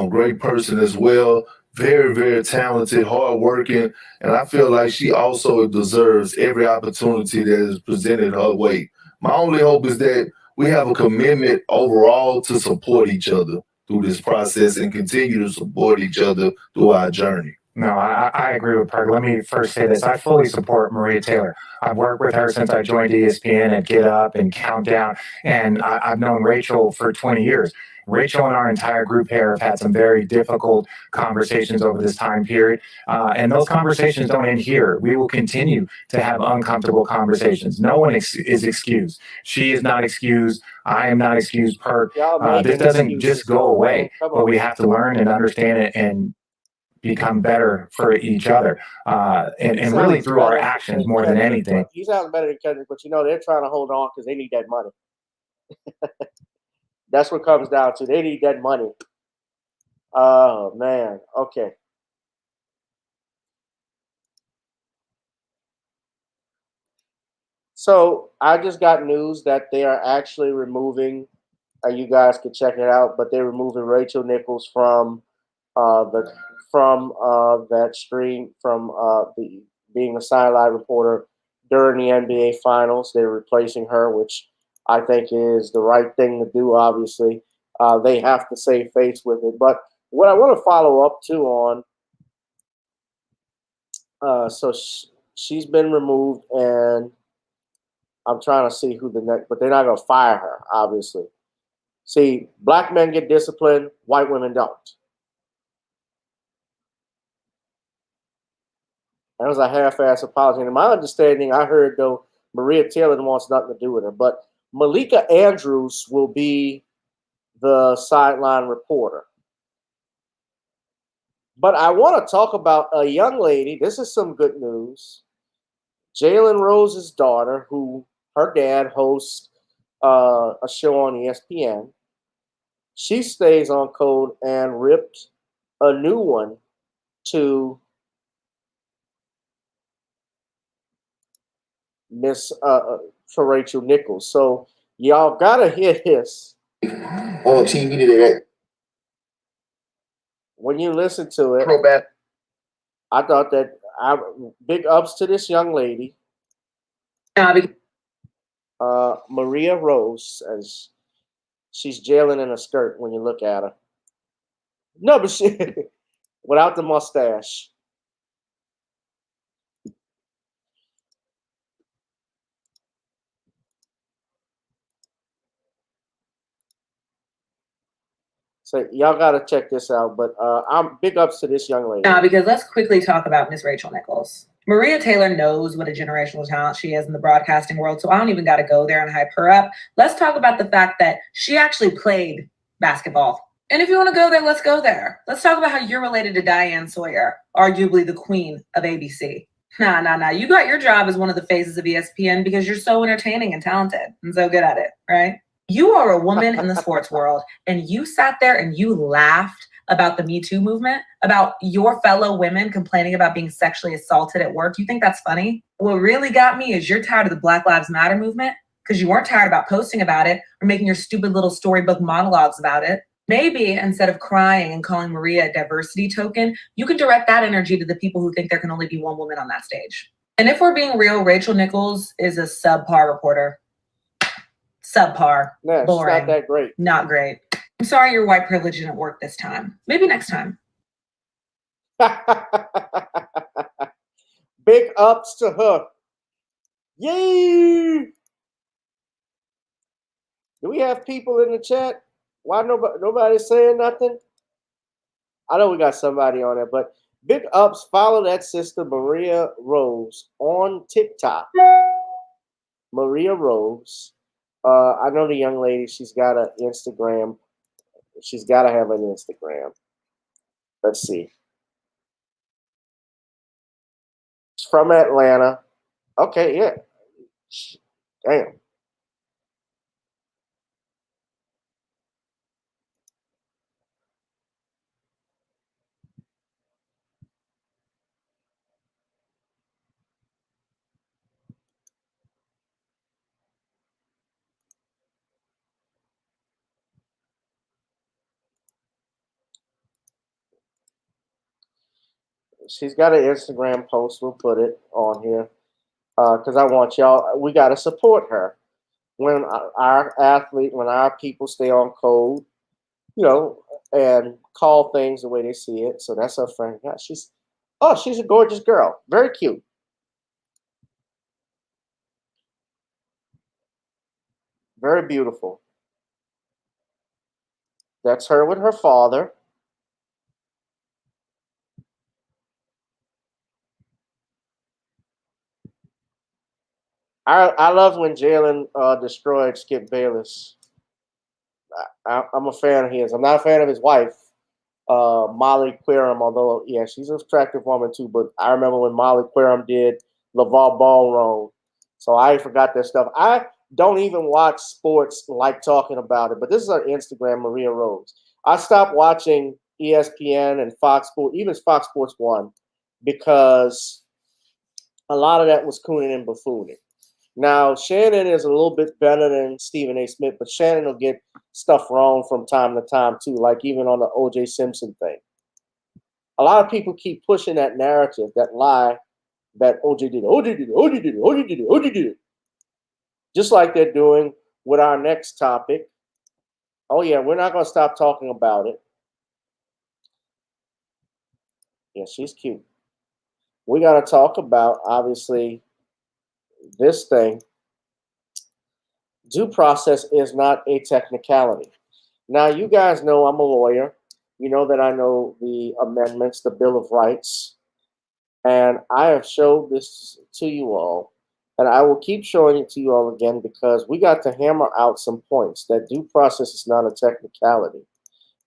S17: great person as well, very, very talented, hardworking, and I feel like she also deserves every opportunity that is presented her way. My only hope is that we have a commitment overall to support each other through this process and continue to support each other through our journey.
S18: No, I agree with Perk. Let me first say this. I fully support Maria Taylor. I've worked with her since I joined ESPN at Get Up and Countdown, and I've known Rachel for 20 years. Rachel and our entire group here have had some very difficult conversations over this time period, and those conversations don't end here. We will continue to have uncomfortable conversations. No one is excused. She is not excused. I am not excused, Perk. This doesn't just go away, but we have to learn and understand it and become better for each other, and really through our actions more than anything.
S1: He sounds better than Kendrick, but you know they're trying to hold on because they need that money. That's what comes down to. They need that money. Oh man. Okay. So I just got news that they are actually removing. You guys can check it out, but they're removing Rachel Nichols from that stream from the being a sideline reporter during the NBA Finals. They're replacing her, which I think is the right thing to do. Obviously, they have to save face with it. But what I want to follow up to on, she's been removed, and I'm trying to see who the next. But they're not going to fire her, obviously. See, black men get disciplined, white women don't. That was a half-ass apology. And in my understanding, I heard, though, Maria Taylor wants nothing to do with her. But Malika Andrews will be the sideline reporter. But I want to talk about a young lady. This is some good news. Jalen Rose's daughter, who her dad hosts a show on ESPN. She stays on code and ripped a new one to for Rachel Nichols. So y'all gotta hear this.
S17: On TV today.
S1: When you listen to it, I thought that big ups to this young lady. Maria Rose, as she's jailing in a skirt when you look at her. No, but she without the mustache. So y'all gotta check this out. But I'm big ups to this young lady.
S4: Because let's quickly talk about Miss Rachel Nichols. Maria Taylor knows what a generational talent she is in the broadcasting world, so I don't even got to go there and hype her up. Let's talk about the fact that she actually played basketball. And if you want to go there, let's go there. Let's talk about how you're related to Diane Sawyer, arguably the queen of ABC. Nah. You got your job as one of the faces of ESPN because you're so entertaining and talented and so good at it, right? You are a woman in the sports world, and you sat there and you laughed about the Me Too movement, about your fellow women complaining about being sexually assaulted at work. You think that's funny? What really got me is you're tired of the Black Lives Matter movement because you weren't tired about posting about it or making your stupid little storybook monologues about it. Maybe instead of crying and calling Maria a diversity token, you could direct that energy to the people who think there can only be one woman on that stage. And if we're being real, Rachel Nichols is a subpar reporter. Subpar.
S1: Yeah,
S4: boring.
S1: she's not that great.
S4: Not great. I'm sorry your white privilege didn't work this time. Maybe next time.
S1: Big ups to her. Yay! Do we have people in the chat? Why nobody's saying nothing? I know we got somebody on there, but big ups. Follow that sister Maria Rose on TikTok. Maria Rose. I know the young lady. She's got an Instagram. She's got to have an Instagram. Let's see. She's from Atlanta. Okay, yeah. Damn. She's got an Instagram post. We'll put it on here because I want y'all. We got to support her. When when our people stay on code, and call things the way they see it. So that's her friend. Yeah, she's a gorgeous girl. Very cute. Very beautiful. That's her with her father. I love when Jalen destroyed Skip Bayless. I'm a fan of his. I'm not a fan of his wife, Molly Querim, although, yeah, she's an attractive woman too. But I remember when Molly Querim did LeVar Ball wrong. So I forgot that stuff. I don't even watch sports like talking about it. But this is her Instagram, Maria Rose. I stopped watching ESPN and Fox Sports, even Fox Sports 1, because a lot of that was cooning and buffooning. Now, Shannon is a little bit better than Stephen A. Smith, but Shannon will get stuff wrong from time to time, too, like even on the O.J. Simpson thing. A lot of people keep pushing that narrative, that lie, that O.J. did it, O.J. did it, O.J. did it, O.J. did it, O.J. did it. Just like they're doing with our next topic. Oh, yeah, we're not going to stop talking about it. Yeah, she's cute. We got to talk about, obviously, this thing. Due process is not a technicality. Now, you guys know I'm a lawyer. You know that I know the amendments, the Bill of Rights. And I have showed this to you all. And I will keep showing it to you all again because we got to hammer out some points that due process is not a technicality.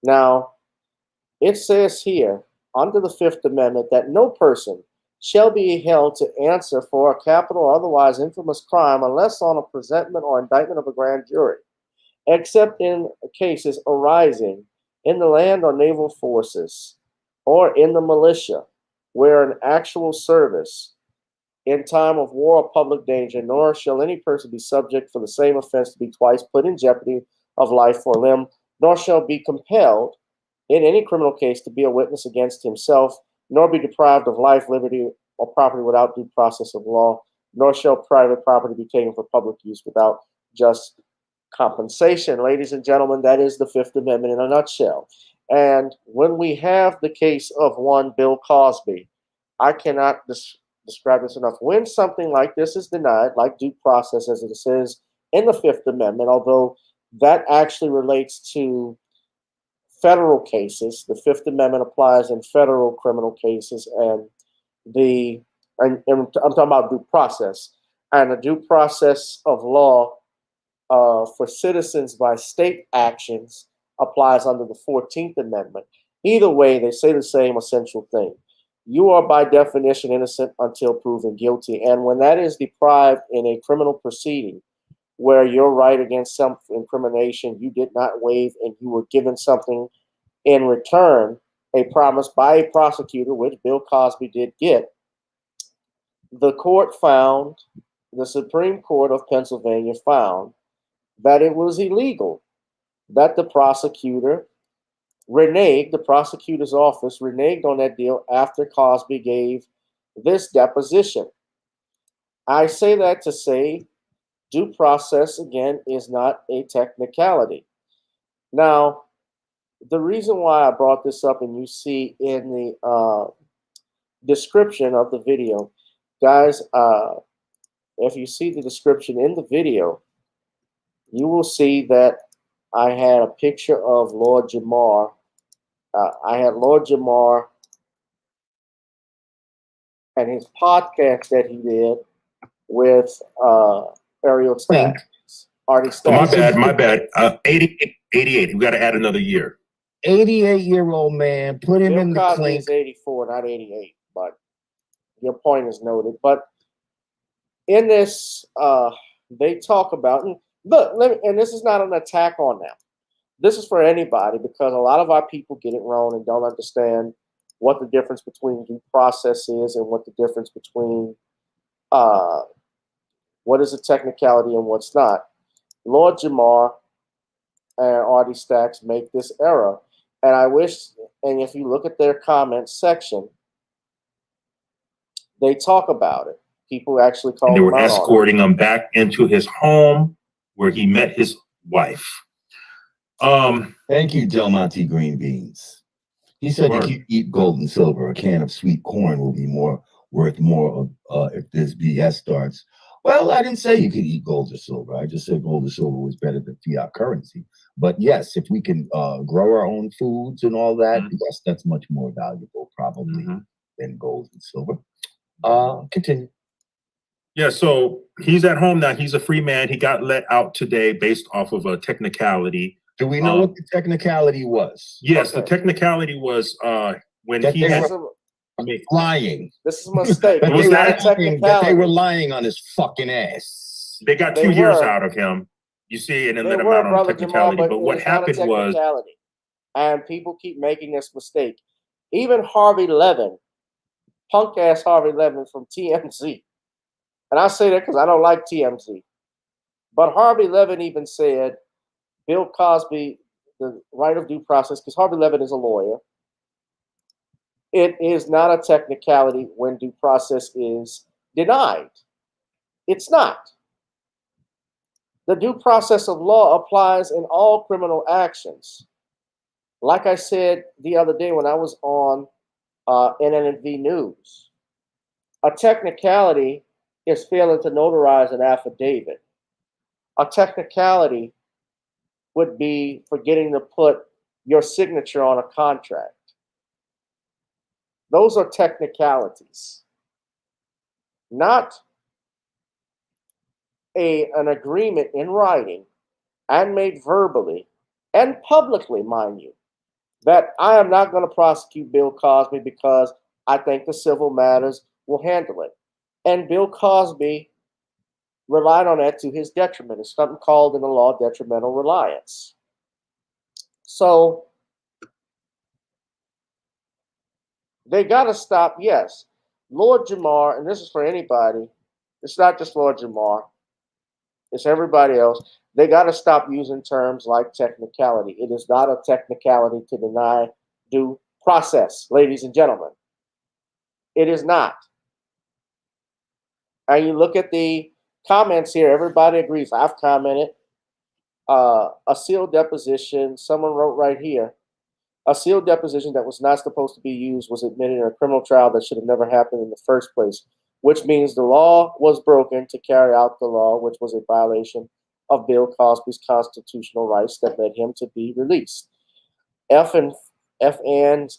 S1: Now, it says here, under the Fifth Amendment, that no person shall be held to answer for a capital or otherwise infamous crime unless on a presentment or indictment of a grand jury, except in cases arising in the land or naval forces or in the militia, where an actual service in time of war or public danger, nor shall any person be subject for the same offense to be twice put in jeopardy of life or limb, nor shall be compelled in any criminal case to be a witness against himself, nor be deprived of life, liberty, or property without due process of law, nor shall private property be taken for public use without just compensation. Ladies and gentlemen, that is the Fifth Amendment in a nutshell. And when we have the case of one Bill Cosby, I cannot describe this enough. When something like this is denied, like due process as it says in the Fifth Amendment, although that actually relates to federal cases, the Fifth Amendment applies in federal criminal cases, and I'm talking about due process, and the due process of law for citizens by state actions applies under the 14th Amendment. Either way, they say the same essential thing. You are by definition innocent until proven guilty. And when that is deprived in a criminal proceeding where your right against self-incrimination you did not waive and you were given something in return, a promise by a prosecutor, which Bill Cosby did get, the court found, the Supreme Court of Pennsylvania found that it was illegal, that the prosecutor reneged, the prosecutor's office reneged on that deal after Cosby gave this deposition. I say that to say due process, again, is not a technicality. Now, the reason why I brought this up, and you see in the description of the video, guys, if you see the description in the video, you will see that I had a picture of Lord Jamar. I had Lord Jamar and his podcast that he did with Ariel Stacks, Artie Stacks.
S19: My bad. 88. We got to add another year.
S20: 88-year-old man, put him
S1: Bill
S20: in the
S1: Cosby
S20: clink.
S1: is 84, not 88, but your point is noted. But in this, they talk about, and look, and this is not an attack on them. This is for anybody, because a lot of our people get it wrong and don't understand what the difference between due process is and what the difference between what is a technicality and what's not. Lord Jamar and Artie Stacks make this error. And I wish, and if you look at their comments section, they talk about it. People actually call
S19: And they
S1: him
S19: were
S1: out on it.
S19: escorting him back into his home where he met his wife.
S20: Thank you, Del Monte Green Beans. He said if you eat gold and silver, a can of sweet corn will be worth more if this BS starts. Well, I didn't say you could eat gold or silver. I just said gold or silver was better than fiat currency. But yes, if we can grow our own foods and all that, yes, that's much more valuable probably than gold and silver. Continue.
S19: Yeah, so he's at home now. He's a free man. He got let out today based off of a technicality.
S20: Do we know what the technicality was?
S19: Yes, the technicality was when he had
S20: lying.
S1: This is a mistake.
S20: That
S19: Was
S20: they,
S19: that-
S20: were lying, that they were lying on his fucking ass.
S19: They got
S1: They
S19: 2 years
S1: were.
S19: out of him. You see, and then
S1: They
S19: let him
S1: were,
S19: out on
S1: Brother
S19: technicality.
S1: Jamal,
S19: But what
S1: it's not a
S19: happened was
S1: technicality. And people keep making this mistake. Even Harvey Levin, punk ass Harvey Levin from TMZ, and I say that because I don't like TMZ, but Harvey Levin even said Bill Cosby, the right of due process, because Harvey Levin is a lawyer. It is not a technicality when due process is denied. It's not. The due process of law applies in all criminal actions. Like I said the other day when I was on NNV News, a technicality is failing to notarize an affidavit. A technicality would be forgetting to put your signature on a contract. Those are technicalities, not an agreement in writing and made verbally and publicly, mind you, that I am not going to prosecute Bill Cosby because I think the civil matters will handle it. And Bill Cosby relied on that to his detriment. It's something called in the law detrimental reliance. So they got to stop, yes. Lord Jamar, and this is for anybody, it's not just Lord Jamar, it's everybody else. They got to stop using terms like technicality. It is not a technicality to deny due process, ladies and gentlemen. It is not. And you look at the comments here, everybody agrees. I've commented. A sealed deposition, someone wrote right here, a sealed deposition that was not supposed to be used was admitted in a criminal trial that should have never happened in the first place, which means the law was broken to carry out the law, which was a violation of Bill Cosby's constitutional rights that led him to be released. FN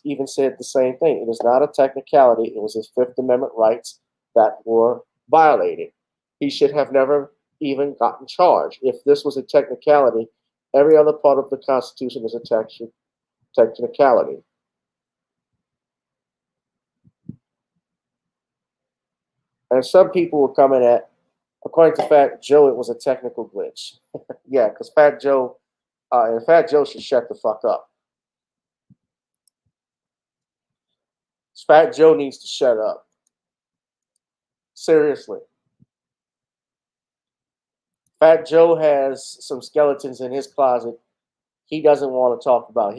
S1: even said the same thing. It is not a technicality. It was his Fifth Amendment rights that were violated. He should have never even gotten charged. If this was a technicality, every other part of the Constitution is a technicality. And some people were coming at, according to Fat Joe, it was a technical glitch. Yeah, because Fat Joe, and Fat Joe should shut the fuck up. Fat Joe needs to shut up. Seriously. Fat Joe has some skeletons in his closet he doesn't want to talk about.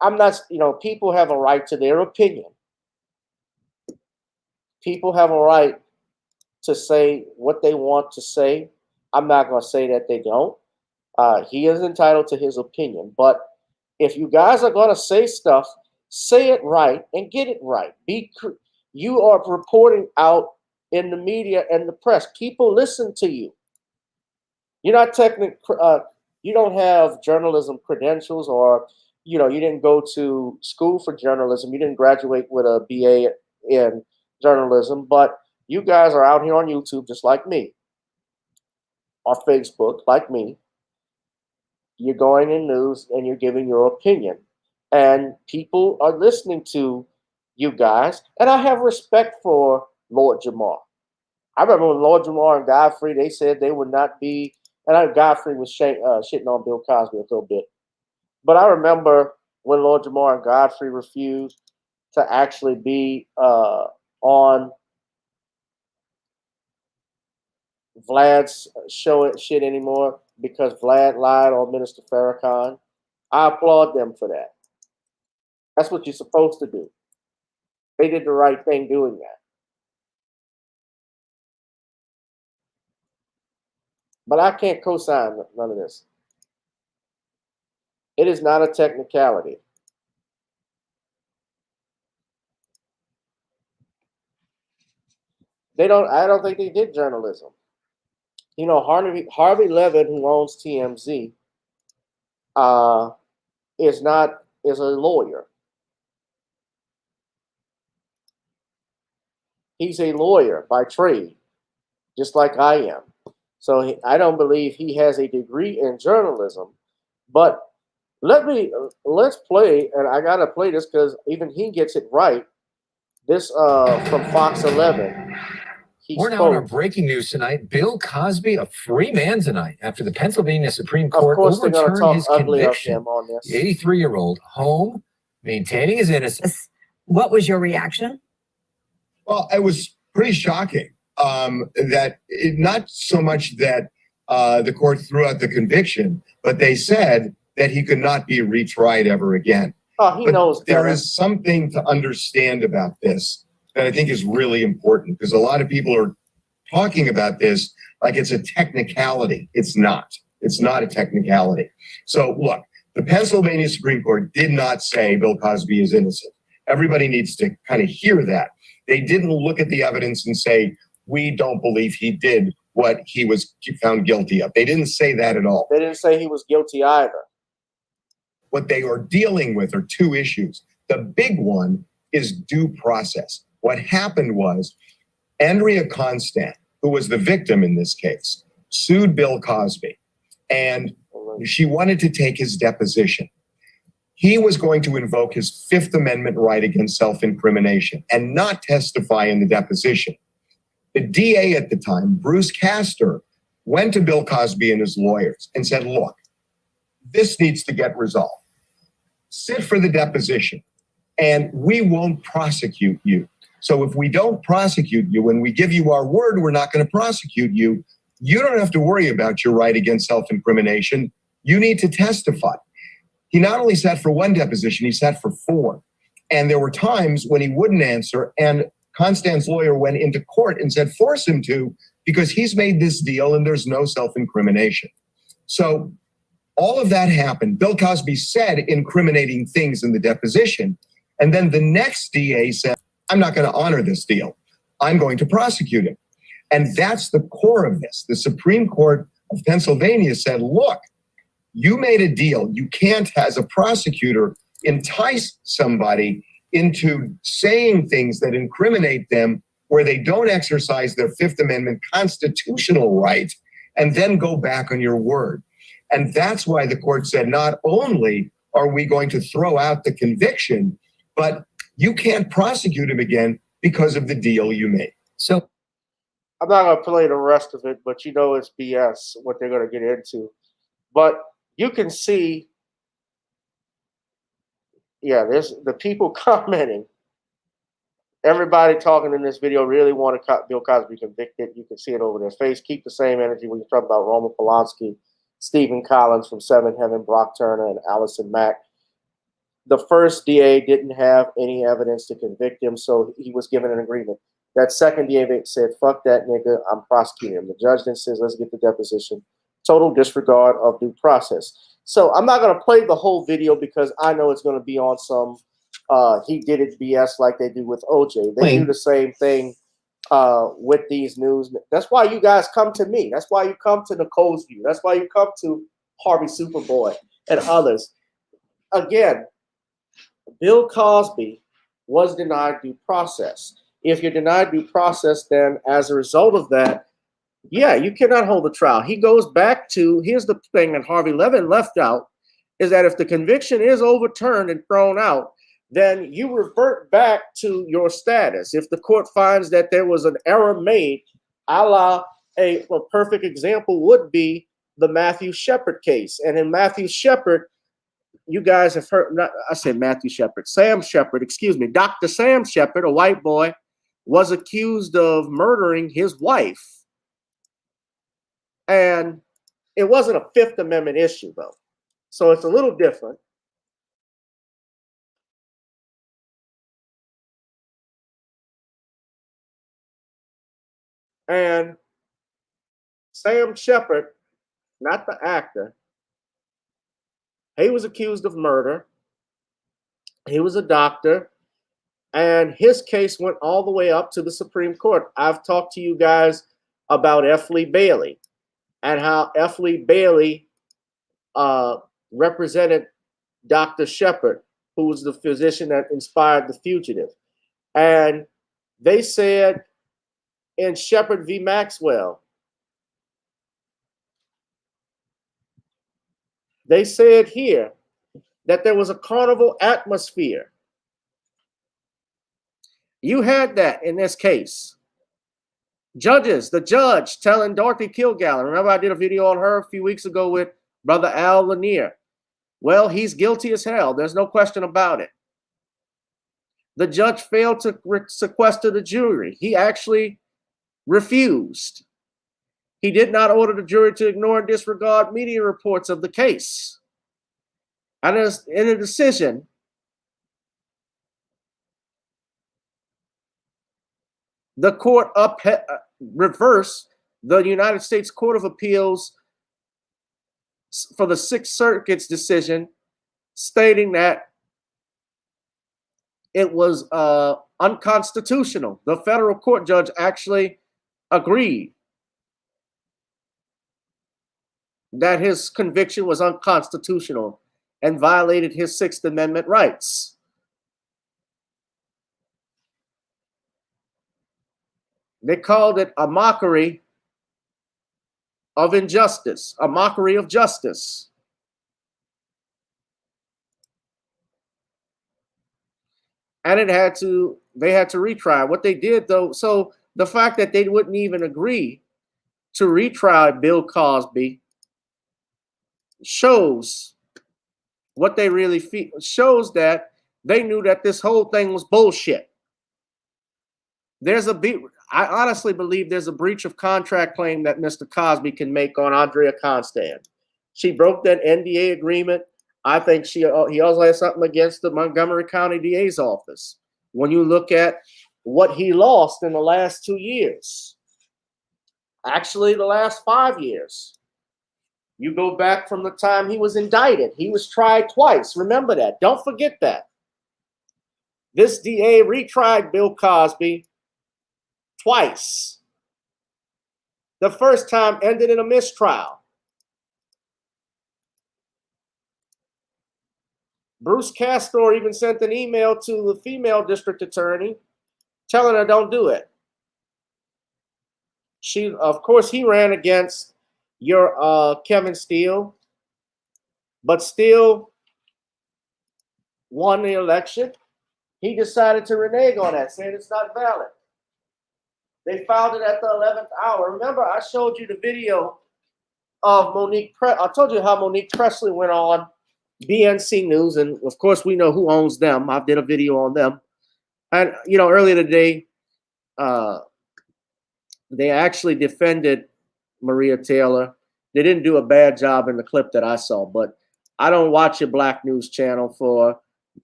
S1: I'm not, people have a right to their opinion. People have a right to say what they want to say. I'm not going to say that they don't. He is entitled to his opinion. But if you guys are going to say stuff, say it right and get it right. You are reporting out in the media and the press. People listen to you. You're not you don't have journalism credentials, or you didn't go to school for journalism. You didn't graduate with a BA in journalism, but you guys are out here on YouTube just like me, or Facebook like me. You're going in news and you're giving your opinion, and people are listening to you guys. And I have respect for Lord Jamar. I remember when Lord Jamar and Godfrey, they said they would not be, and Godfrey was shitting on Bill Cosby a little bit. But I remember when Lord Jamar and Godfrey refused to actually be on Vlad's show shit anymore because Vlad lied on Minister Farrakhan. I applaud them for that. That's what you're supposed to do. They did the right thing doing that. But I can't co-sign none of this. It is not a technicality. I don't think they did journalism. Harvey Levin, who owns TMZ, is a lawyer. He's a lawyer by trade, just like I am. So I don't believe he has a degree in journalism. But let's play, and I gotta play this because even he gets it right. This from Fox 11.
S21: We're now on our breaking news tonight. Bill Cosby, a free man tonight after the Pennsylvania Supreme Court overturned his conviction. The 83-year-old home, maintaining his innocence.
S22: What was your reaction?
S23: Well, it was pretty shocking not so much that the court threw out the conviction, but they said that he could not be retried ever again.
S1: Oh, he knows
S23: there is something to understand about this that I think is really important, because a lot of people are talking about this like it's a technicality. It's not. It's not a technicality. So look, the Pennsylvania Supreme Court did not say Bill Cosby is innocent. Everybody needs to kind of hear that. They didn't look at the evidence and say, we don't believe he did what he was found guilty of. They didn't say that at all.
S1: They didn't say he was guilty either.
S23: What they are dealing with are two issues. The big one is due process. What happened was Andrea Constant, who was the victim in this case, sued Bill Cosby, and she wanted to take his deposition. He was going to invoke his Fifth Amendment right against self-incrimination and not testify in the deposition. The DA at the time, Bruce Castor, went to Bill Cosby and his lawyers and said, look, this needs to get resolved. Sit for the deposition, and we won't prosecute you. So if we don't prosecute you, when we give you our word, we're not going to prosecute you. You don't have to worry about your right against self-incrimination. You need to testify. He not only sat for one deposition, he sat for 4. And there were times when he wouldn't answer, and Constant's lawyer went into court and said, force him to, because he's made this deal and there's no self-incrimination. So all of that happened. Bill Cosby said incriminating things in the deposition. And then the next DA said, I'm not going to honor this deal. I'm going to prosecute him. And that's the core of this. The Supreme Court of Pennsylvania said, look, you made a deal. You can't, as a prosecutor, entice somebody into saying things that incriminate them where they don't exercise their Fifth Amendment constitutional right and then go back on your word. And that's why the court said, not only are we going to throw out the conviction, but you can't prosecute him again because of the deal you made.
S21: So
S1: I'm not going to play the rest of it, but it's BS what they're going to get into. But you can see, there's the people commenting. Everybody talking in this video really want Bill Cosby convicted. You can see it over their face. Keep the same energy when you talk about Roman Polanski, Stephen Collins from Seventh Heaven, Brock Turner, and Allison Mack. The first DA didn't have any evidence to convict him, so he was given an agreement. That second DA said, fuck that nigga, I'm prosecuting him. The judge then says, let's get the deposition. Total disregard of due process. So I'm not going to play the whole video because I know it's going to be on some he did it BS like they do with OJ. They do the same thing with these news. That's why you guys come to me. That's why you come to Nicole's View. That's why you come to Harvey Superboy and others. Again, Bill Cosby was denied due process. If you're denied due process, then as a result of that, yeah, you cannot hold the trial. He goes back to, here's the thing that Harvey Levin left out, is that if the conviction is overturned and thrown out, then you revert back to your status. If the court finds that there was an error made, a la a perfect example would be the Matthew Shepard case. And in Matthew Shepard, you guys have heard, not, I said Matthew Shepard, Sam Shepard, excuse me, Dr. Sam Shepard, a white boy, was accused of murdering his wife. And it wasn't a Fifth Amendment issue, though. So it's a little different. And Sam Shepard, not the actor, he was accused of murder. He was a doctor. And his case went all the way up to the Supreme Court. I've talked to you guys about F. Lee Bailey and how F. Lee Bailey represented Dr. Shepard, who was the physician that inspired The Fugitive. And they said in Shepard v. Maxwell, they said here that there was a carnival atmosphere. You had that in this case. Judges, the judge telling Dorothy Kilgallen, remember I did a video on her a few weeks ago with Brother Al Lanier. Well, he's guilty as hell. There's no question about it. The judge failed to sequester the jury. He actually refused. He did not order the jury to ignore and disregard media reports of the case. And in a decision, the court reversed the United States Court of Appeals for the Sixth Circuit's decision, stating that it was unconstitutional. The federal court judge actually agreed that his conviction was unconstitutional and violated his Sixth Amendment rights. They called it a mockery of injustice, a mockery of justice. And they had to retry. What they did, though, so the fact that they wouldn't even agree to retry Bill Cosby shows what they really feel, shows that they knew that this whole thing was bullshit. I honestly believe there's a breach of contract claim that Mr. Cosby can make on Andrea Constand. She broke that NDA agreement. I think he also has something against the Montgomery County DA's office. When you look at what he lost in the last 2 years, actually the last 5 years, you go back from the time he was indicted. He was tried twice. Remember that. Don't forget that. This DA retried Bill Cosby twice. The first time ended in a mistrial. Bruce Castor even sent an email to the female district attorney telling her don't do it. Of course, he ran against your Kevin Steele, but Steele won the election. He decided to renege on that, saying it's not valid. They filed it at the 11th hour. Remember, I showed you the video of Monique. I told you how Monique Presley went on BNC News, and of course, we know who owns them. I did a video on them. And, earlier today, they actually defended Maria Taylor. They didn't do a bad job in the clip that I saw, but I don't watch a black news channel for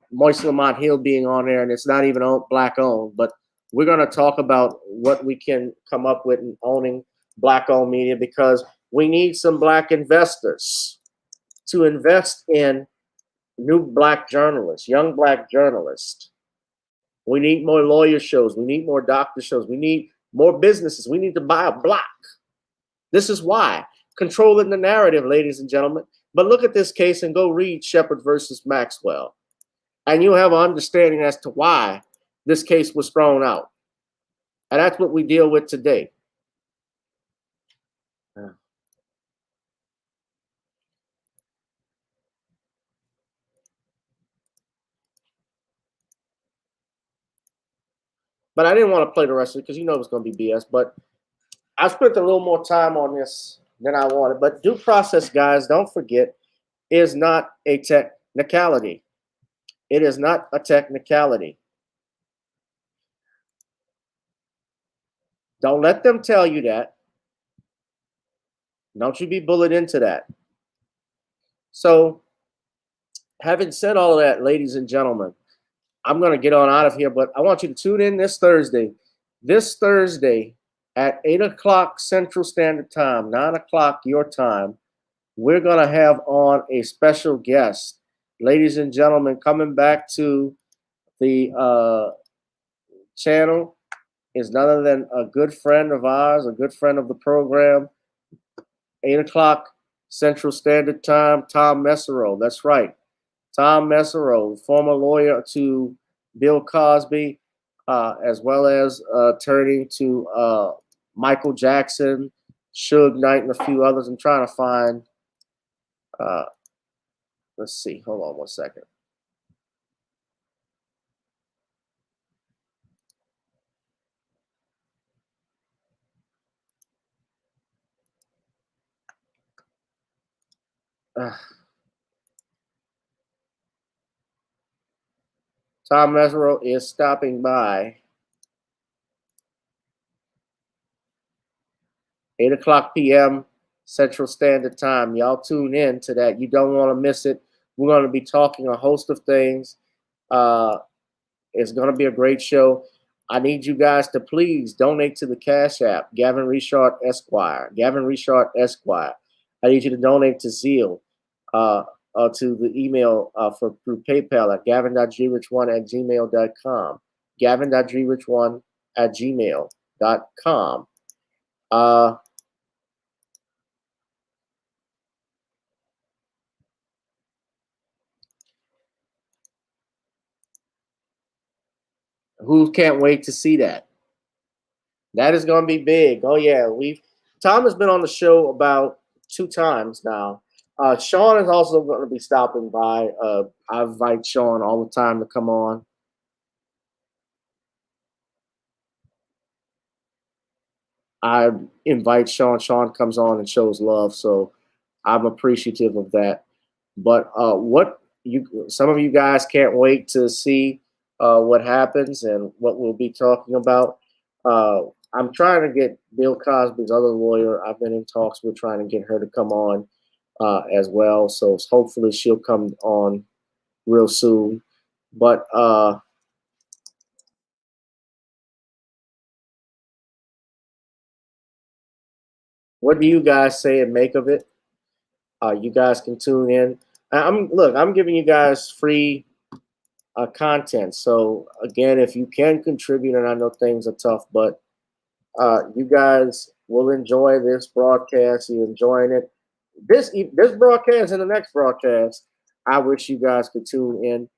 S1: Moise Lamont Hill being on there, and it's not even black owned. But we're going to talk about what we can come up with in owning black owned media, because we need some black investors to invest in new black journalists, young black journalists. We need more lawyer shows. We need more doctor shows. We need more businesses. We need to buy a block. This is why. Controlling the narrative, ladies and gentlemen. But look at this case and go read Shepard versus Maxwell. And you'll have an understanding as to why this case was thrown out. And that's what we deal with today. But I didn't want to play the rest of it because you know it's going to be BS. But I spent a little more time on this than I wanted. But due process, guys, don't forget, is not a technicality. It is not a technicality. Don't let them tell you that. Don't you be bullied into that. So, having said all of that, ladies and gentlemen, I'm going to get on out of here, but I want you to tune in this Thursday. This Thursday at 8 o'clock Central Standard Time, 9 o'clock your time, we're going to have on a special guest. Ladies and gentlemen, coming back to the channel is none other than a good friend of ours, a good friend of the program. 8 o'clock Central Standard Time, Tom Mesereau. That's right. Tom Mesereau, former lawyer to Bill Cosby, as well as attorney to Michael Jackson, Suge Knight, and a few others. I'm trying to find, let's see, hold on one second. Tom Mesereau is stopping by. 8 o'clock p.m. Central Standard Time. Y'all tune in to that. You don't want to miss it. We're going to be talking a host of things. It's going to be a great show. I need you guys to please donate to the Cash App, Gavin Richard Esquire. Gavin Richard Esquire. I need you to donate to Zeal, to the email through PayPal at gavin.grich1@gmail.com. Gavin.grich1@gmail.com. Who can't wait to see that? That is going to be big. Oh yeah, Tom has been on the show about 2 times now. Sean is also going to be stopping by. I invite Sean all the time to come on. I invite Sean. Sean comes on and shows love, so I'm appreciative of that. But some of you guys can't wait to see what happens and what we'll be talking about. I'm trying to get Bill Cosby's other lawyer. I've been in talks with trying to get her to come on as well. So hopefully she'll come on real soon. But what do you guys say and make of it? You guys can tune in. I'm giving you guys free content. So again, if you can contribute, and I know things are tough, but you guys will enjoy this broadcast. You're enjoying it. This broadcast and the next broadcast, I wish you guys could tune in.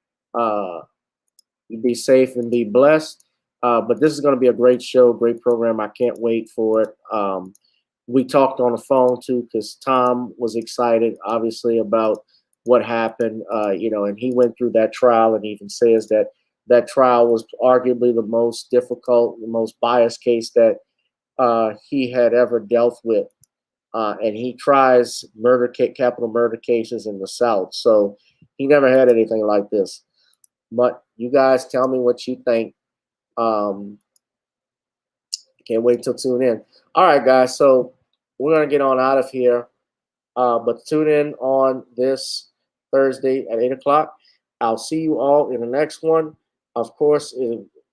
S1: Be safe and be blessed. But this is going to be a great show, great program. I can't wait for it. We talked on the phone too, because Tom was excited, obviously, about what happened. And he went through that trial, and even says that that trial was arguably the most difficult, the most biased case that he had ever dealt with. And he tries capital murder cases in the South. So he never had anything like this. But you guys tell me what you think. Can't wait till tune in. All right, guys. So we're going to get on out of here. But tune in on this Thursday at 8 o'clock. I'll see you all in the next one. Of course,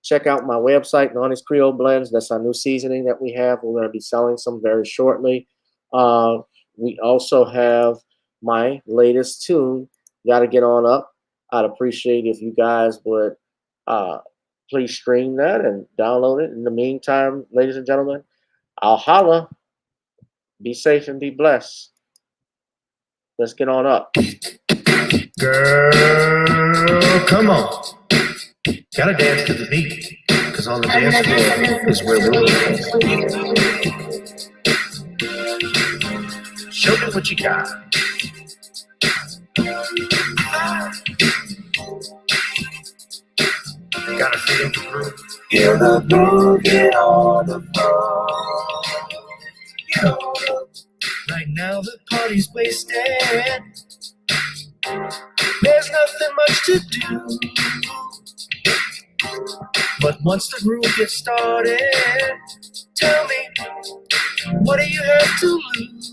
S1: check out my website, Nani's Creole Blends. That's our new seasoning that we have. We're going to be selling some very shortly. We also have my latest tune, Gotta Get On Up. I'd appreciate if you guys would please stream that and download it. In the meantime, ladies and gentlemen, I'll holla. Be safe and be blessed. Let's get on up.
S2: Girl, come on. Gotta dance to the beat, cause on the dance floor is where we'll be. Show me what you got. Gotta feel the groove. Feel the groove, get on the floor. Get on up. Right now the party's wasted. There's nothing much to do. But once the groove gets started, tell me, what do you have to lose?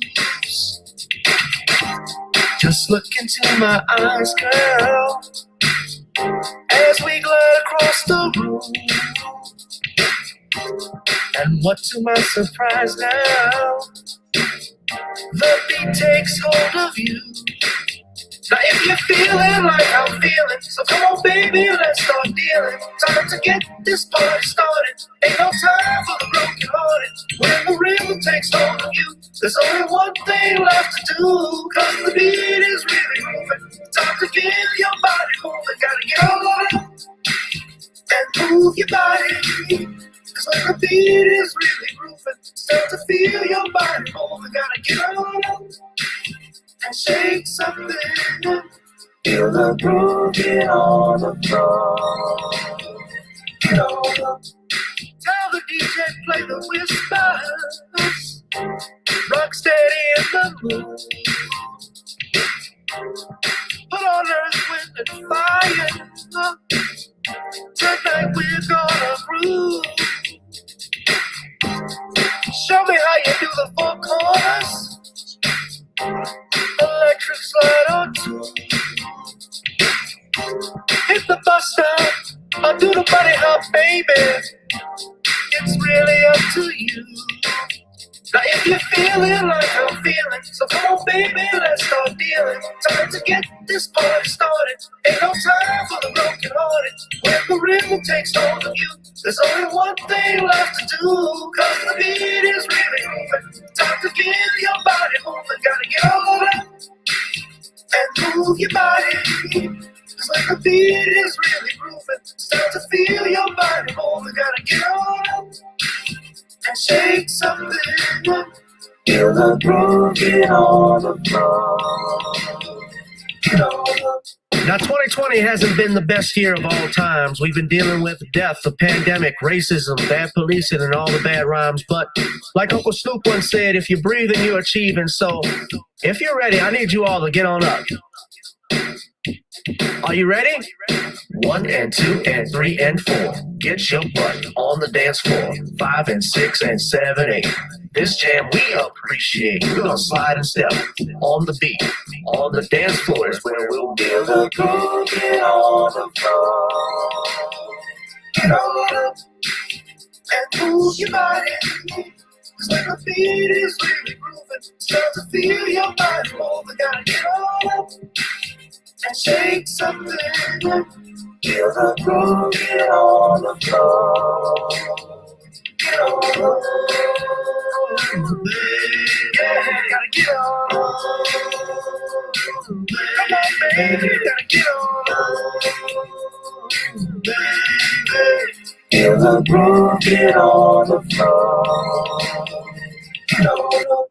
S2: Just look into my eyes, girl, as we glide across the room. And what to my surprise now, the beat takes hold of you. Now if you're feeling like I'm feeling, so come on baby, let's start dealing. Time to get this party started. Ain't no time for the broken hearted. When the rhythm takes hold of you, there's only one thing left to do. Cause the beat is really moving. Time to get your body moving. Gotta get on up and move your body. Cause when the beat is really moving, start to feel your body moving. Gotta get on up and shake something. Feel the groove, get on the floor. Get on up. Tell the DJ play the whispers. Rock steady in the mood. Put on Earth, Wind and Fire. Tonight we're gonna groove. Show me how you do the four corners. Electric slide on two. Hit the bus stop, or do the bunny hop, baby. It's really up to you. Now if you're feeling like I'm feeling, so come on baby, let's start dealing. Time to get this party started. Ain't no time for the broken hearted. When the rhythm takes hold of you, there's only one thing left to do. Cause the beat is really moving. Time to get your body moving. Gotta get on up and move your body. Cause when the beat is really moving, start to feel your body moving. Gotta get on up and shake something. Feel the groove, get on the floor. Get on up. Now 2020 hasn't been the best year of all times. We've been dealing with death, the pandemic, racism, bad policing, and all the bad rhymes. But like Uncle Snoop once said, if you're breathing, you're achieving. So if you're ready, I need you all to get on up. Are you ready? 1 and 2 and 3 and 4. Get your butt on the dance floor. 5 and 6 and 7, 8. This jam we appreciate. We're gonna slide and step on the beat. On the dance floor is where we'll feel the groove. Get on the floor. Get on up and move your body. Cause when the beat is really grooving, start to feel your body moving. Gotta get on up and shake something. Feel the groove, get on the floor. Get on up. Yeah, gotta get on. Come on, baby, gotta get on. Baby, feel the groove, get on the floor. Get on up.